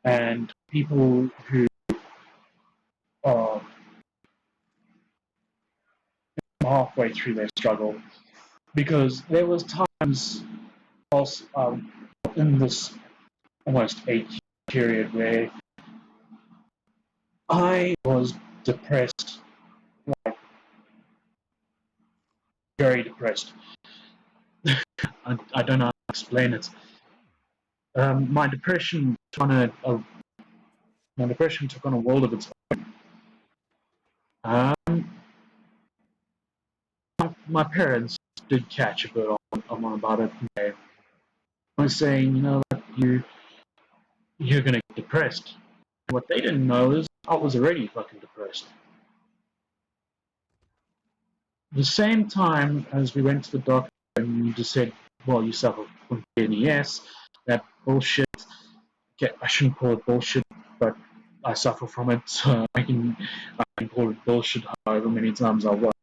and people who are halfway through their struggle. Because there was times whilst in this almost 8-year period where I was depressed, like very depressed. I don't know how to explain it. My depression took on a world of its own. My parents did catch a bit on about it. They were saying, you know, you're gonna get depressed. What they didn't know is I was already fucking depressed. The same time as we went to the doctor and you just said, well, you suffer from PNES, that bullshit. I shouldn't call it bullshit, but I suffer from it, so I can call it bullshit however many times I want.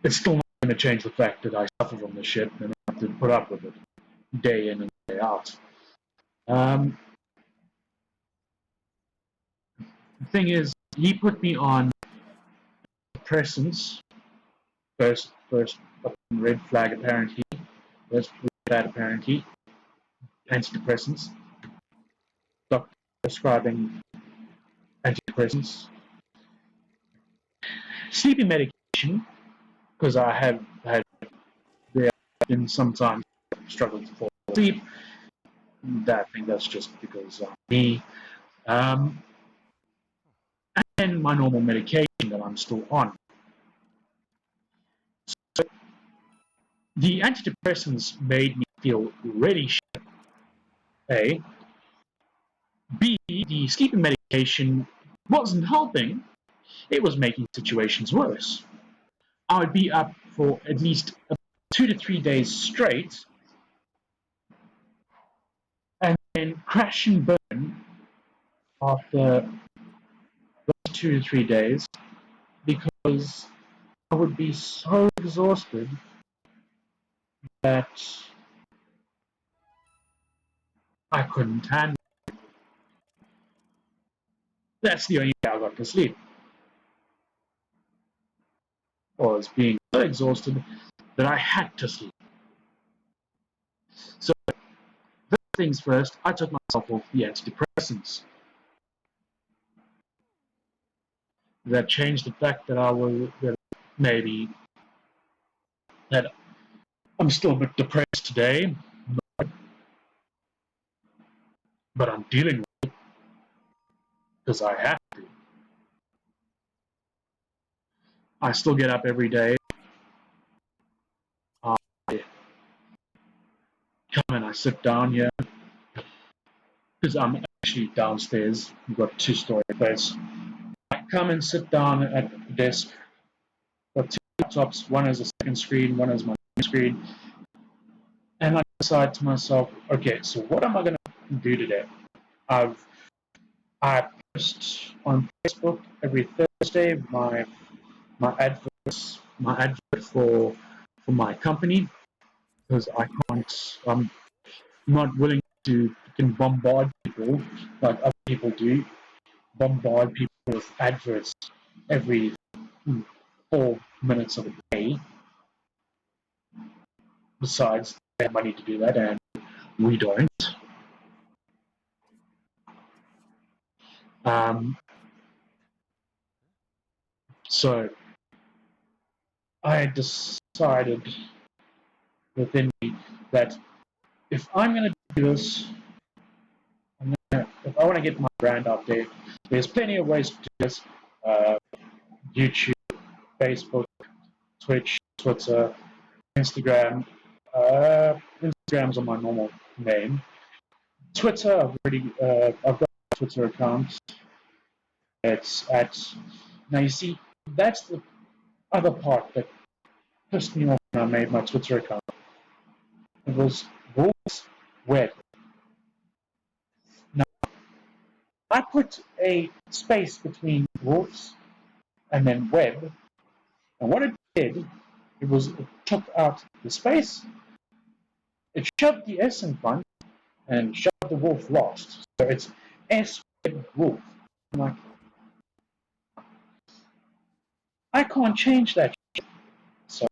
It's still not going to change the fact that I suffer from this shit and I have to put up with it day in and day out. The thing is, he put me on depressants. First red flag apparently. First bad apparently. Antidepressants. Doctor prescribing antidepressants. Sleeping medication, because I have had been sometimes struggled to fall asleep. I think that's just because of me. And my normal medication that I'm still on. So the antidepressants made me feel really shit. A. B. The sleeping medication wasn't helping. It was making situations worse. I would be up for at least 2 to 3 days straight and then crash and burn after those 2 to 3 days because I would be so exhausted that I couldn't handle it. That's the only way I got to sleep. I was being so exhausted that I had to sleep. So, first things first, I took myself off the antidepressants. That changed the fact that that I'm still a bit depressed today, but I'm dealing with it because I have to. I still get up every day. I come and I sit down here because I'm actually downstairs. We've got 2-story place. I come and sit down at the desk. Got 2 laptops. One is a second screen. One is my main screen. And I decide to myself, okay, so what am I going to do today? I post on Facebook every Thursday my advert for my company, because I can't. I'm not willing to can bombard people like other people do. Bombard people with adverts every 4 minutes of a day. Besides, they have money to do that, and we don't. So I decided within me that if I'm going to do this, if I want to get my brand out there, there's plenty of ways to do this. YouTube, Facebook, Twitch, Twitter, Instagram. Instagram's on my normal name. Twitter, I've got a Twitter account. It's at, now you see, that's the other part that pissed me off when I made my Twitter account. It was Wolves Web. Now, I put a space between Wolves and then Web, and what it did, it took out the space, it shoved the S in front, and shoved the wolf last. So it's S Web Wolf. I'm like, I can't change that shit. So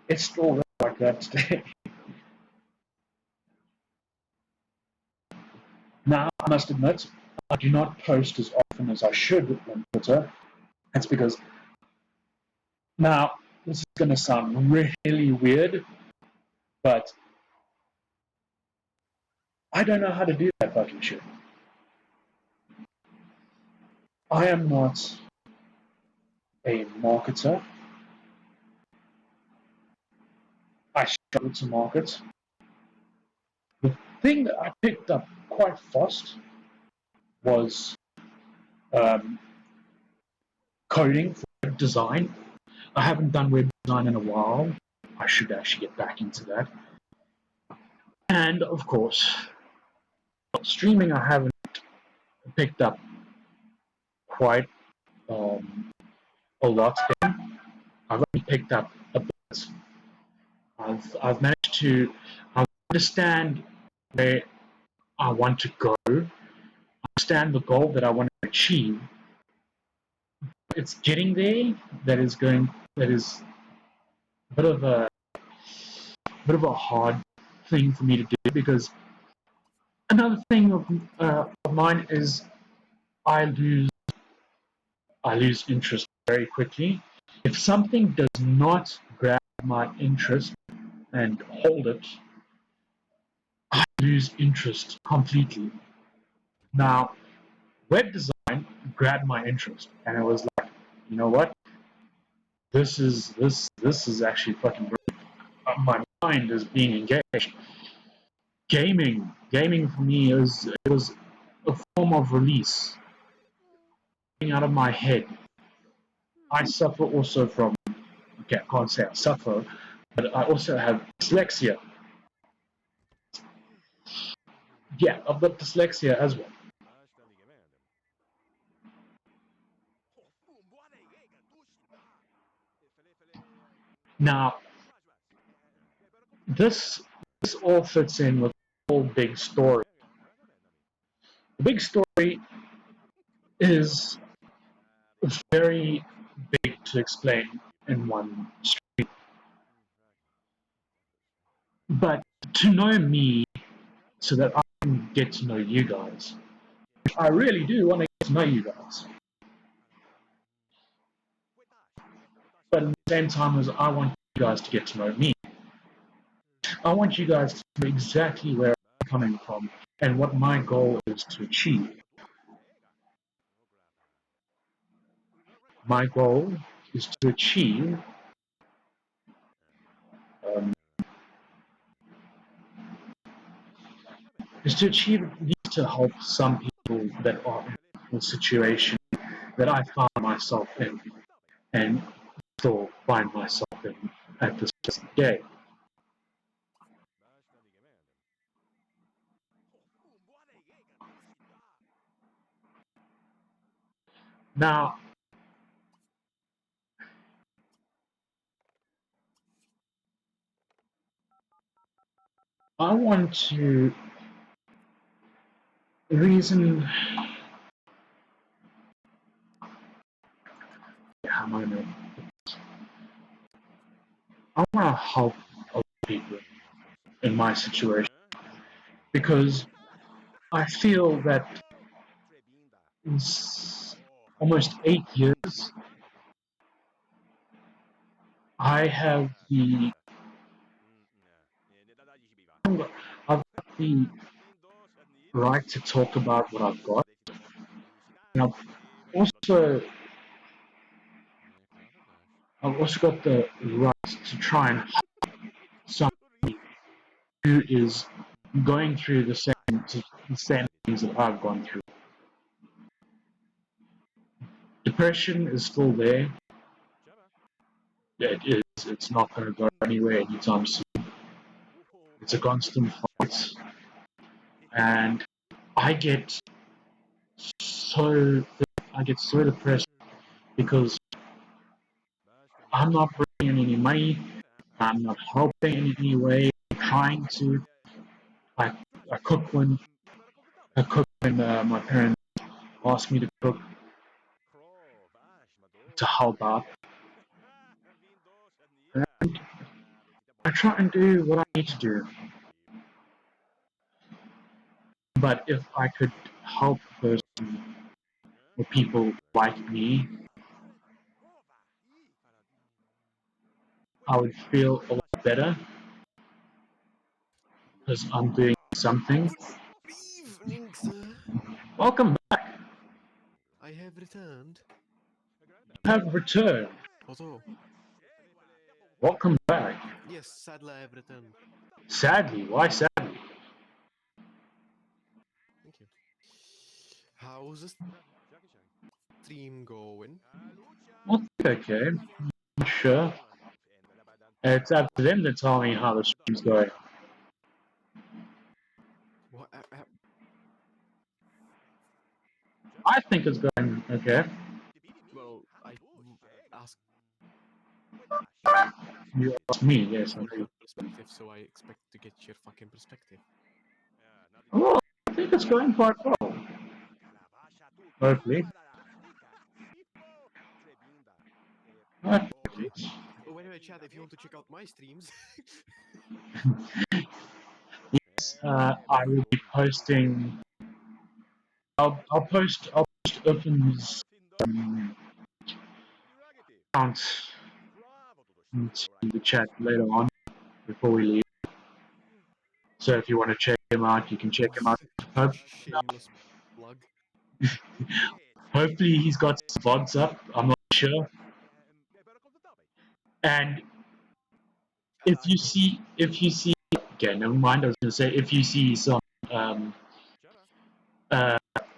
it's still like that today. Now, I must admit, I do not post as often as I should on Twitter. That's because, now, this is going to sound really weird, but I don't know how to do that fucking shit. I am not a marketer. I struggle to market. The thing that I picked up quite fast was coding for web design. I haven't done web design in a while. I should actually get back into that. And of course, streaming I haven't picked up quite a lot. I've only picked up a bit. I've managed to understand where I want to go, understand the goal that I want to achieve. It's getting there that is a bit of a hard thing for me to do, because another thing of mine is I lose interest very quickly. If something does not grab my interest and hold it, I lose interest completely. Now, web design grabbed my interest, and it was like, you know what? This is actually fucking great. My mind is being engaged. Gaming for me was a form of release, getting out of my head. I suffer also from, okay, I can't say I suffer, but I also have dyslexia. Yeah, I've got dyslexia as well. Now, this all fits in with the whole big story. The big story is very big to explain in one stream. But to know me so that I can get to know you guys, I really do want to get to know you guys. But at the same time as I want you guys to get to know me, I want you guys to know exactly where I'm coming from and what my goal is to achieve. My goal is to achieve these to help some people that are in a situation that I found myself in and still find myself in at this present day. Now, I want to reason how am I gonna I want to help other people in my situation because I feel that in almost 8 years, I have I've got the right to talk about what I've got, and also I've also got the right to try and help somebody who is going through the same things that I've gone through. Depression is still there. It is. It's not going to go anywhere anytime soon. It's a constant fight, and I get so I get so depressed because I'm not bringing in any money. I'm not helping in any way. I'm trying to. I, I cook when my parents ask me to cook to help out, and I try and do what I need to do. But if I could help a person or people like me, I would feel a lot better because I'm doing something. Evening, sir. Welcome back. I have returned. You have returned. Otto. Welcome back. Yes, sadly I have returned. Sadly, why sadly? Thank you. How's the stream going? Well, okay. Sure. It's up to them to tell me how the stream's going. What? I think it's going okay. Well, I asked You ask me, yes. for your perspective, so I expect to get your fucking perspective. Oh, I think it's going quite well. Hopefully. Okay. Oh, anyway, chat, if you want to check out my streams, I will be posting. I'll post Open's account into the chat later on before we leave. So if you want to check him out, you can check him out. Hope, shameless plug. hopefully he's got some VODs up. I'm not sure. And if you see, okay, never mind. I was gonna say if you see some um,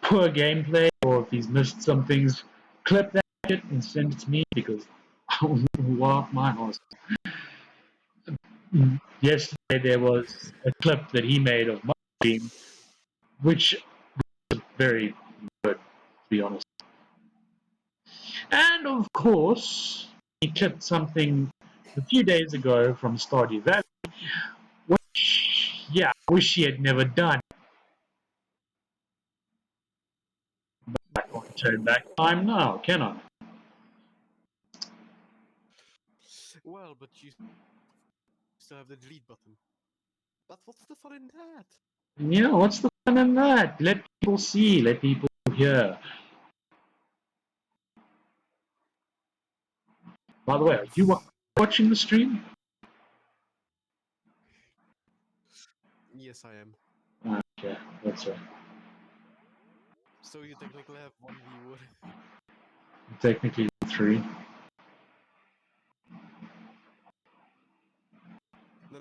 poor gameplay or if he's missed some things, clip that shit and send it to me because I will laugh my ass. Yesterday there was a clip that he made of my stream, which was very good, to be honest. And of course, he clipped something a few days ago from Stardew Valley, which, yeah, I wish he had never done. But I can't turn back time now, can I? Well, but you still have the delete button. But what's the fun in that? Yeah, what's the fun in that? Let people see, let people hear. By the way, are you watching the stream? Yes, I am. Okay, that's right. So you technically have one viewer. Technically 3. No.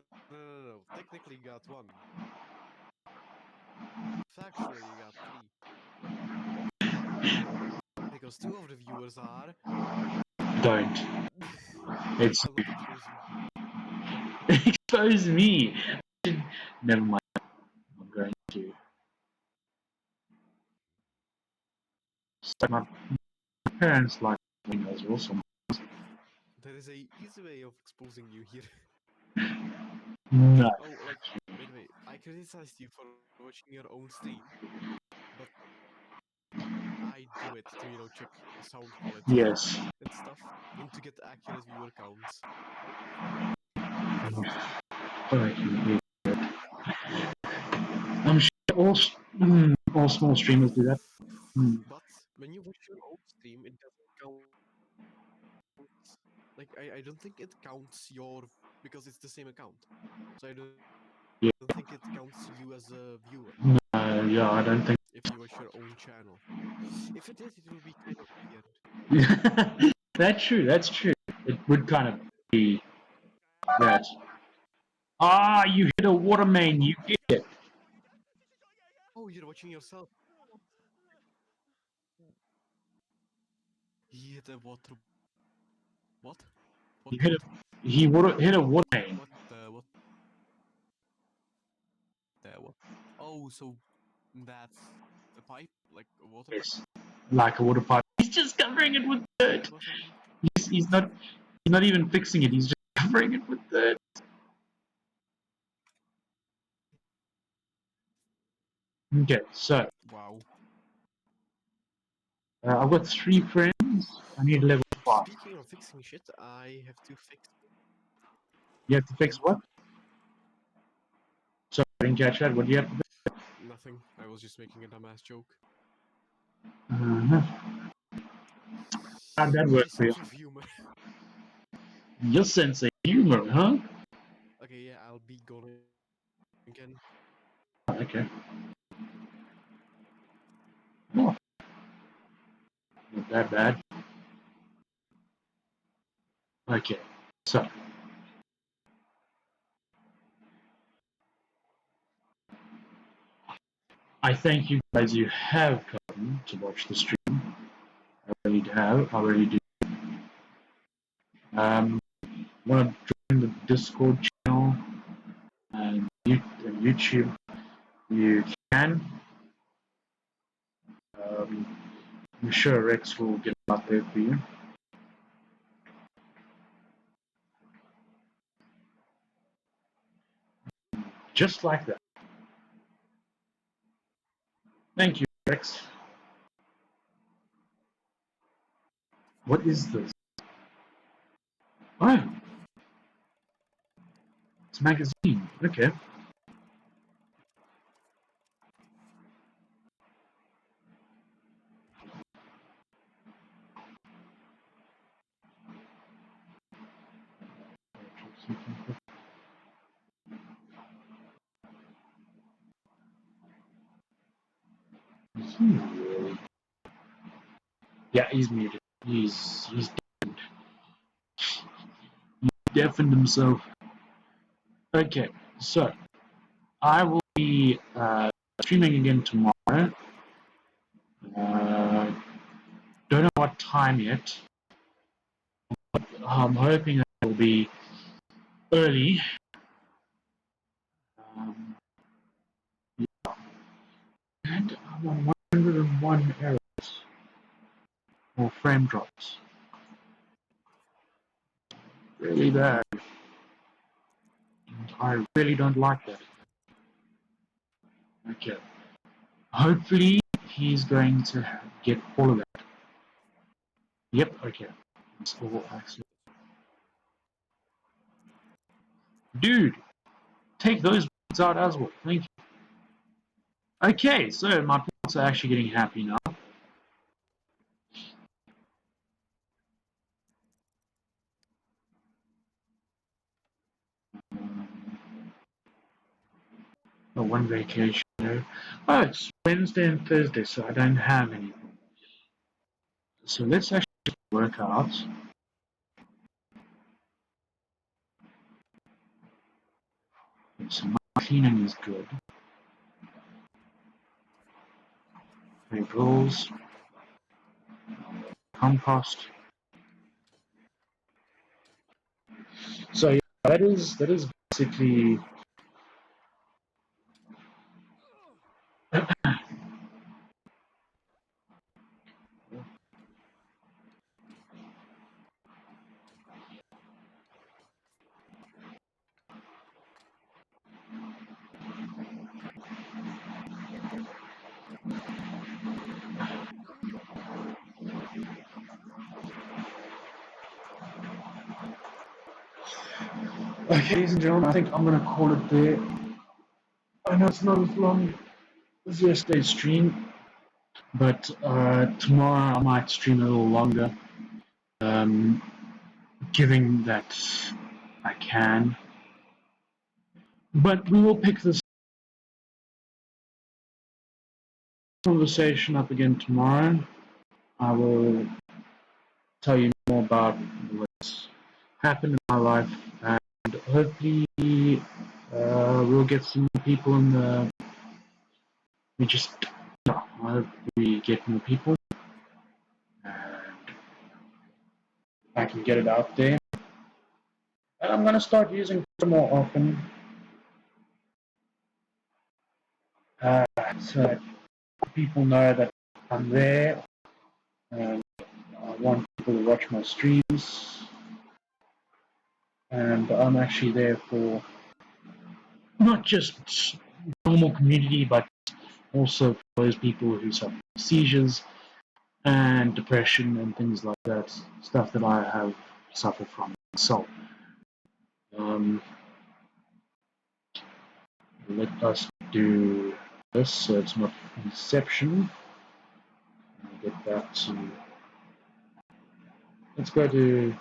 Technically got one. Factually, you got 3. Because 2 of the viewers are. Don't. It's I'll not expose you. expose me. Never mind. I'm going to. So my parents like me as well. So There is a easy way of exposing you here. no. Oh, like, wait. I criticized you for watching your own stream, but I do it to, check sound quality Yes. and stuff, and to get accurate viewer counts. Okay. I'm sure all small streamers do that. But when you watch your own stream, it doesn't count. Like, I don't think it counts your because it's the same account. So I don't Yeah. think it counts you as a viewer Yeah, I don't think. if you watch your own channel. If it did, it would be kind of weird. That's true. That's true. It would kind of be that. Ah, you hit a water main. You idiot. Oh, you're watching yourself. He hit a water. What? What? You hit a. He hit a water main. What? What? What? Oh, so that's a pipe, like a water pipe Yes, like a water pipe. He's just covering it with dirt. or something. He's not. He's not even fixing it. He's just covering it with dirt. Okay, so Wow. I've got 3 friends. I need level 5. Speaking of fixing shit, I have to fix. You have to fix what? Sorry, I didn't catch that. What do you have to fix? Nothing. I was just making a dumbass joke. Uh-huh. How'd that My work for you? sense of humor. Your sense of humor, huh? Okay, yeah, I'll be going again. Okay. Oh, not that bad. Okay, so I thank you guys you have come to watch the stream. I really have. I really do. Want to join the Discord channel and YouTube? You can. I'm sure Rex will get it out there for you. Just like that. Thank you, Rex. What is this? Oh, it's a magazine. Okay. Is he really? Yeah, he's muted. He's deafened. He deafened himself. Okay, so I will be streaming again tomorrow. Don't know what time yet. I'm hoping it will be early. Yeah. And I'm on 101 errors or frame drops. Really bad. And I really don't like that. Okay. Hopefully he's going to get all of that. Yep, okay. It's all accurate. Dude, take those points out as well. Thank you. Okay, so my points are actually getting happy now. Oh, one vacation there. Oh, it's Wednesday and Thursday, so I don't have anything. So let's actually work out. So my cleaning is good. make rules, compost. So yeah, that is basically okay, ladies and gentlemen. I think I'm gonna call it there. I know it's not as long as yesterday's stream, but tomorrow I might stream a little longer, um, giving that I can. But we will pick this conversation up again tomorrow. I will tell you more about what's happened in my life, and hopefully we'll get some people in the. We just, I hope we get more people, and I can get it out there. And I'm gonna start using it more often, so that people know that I'm there, and I want people to watch my streams, and I'm actually there for not just normal community, but also for those people who suffer seizures and depression and things like that, stuff that I have suffered from myself. Let us do this so it's not Inception. Get back to. Let's go to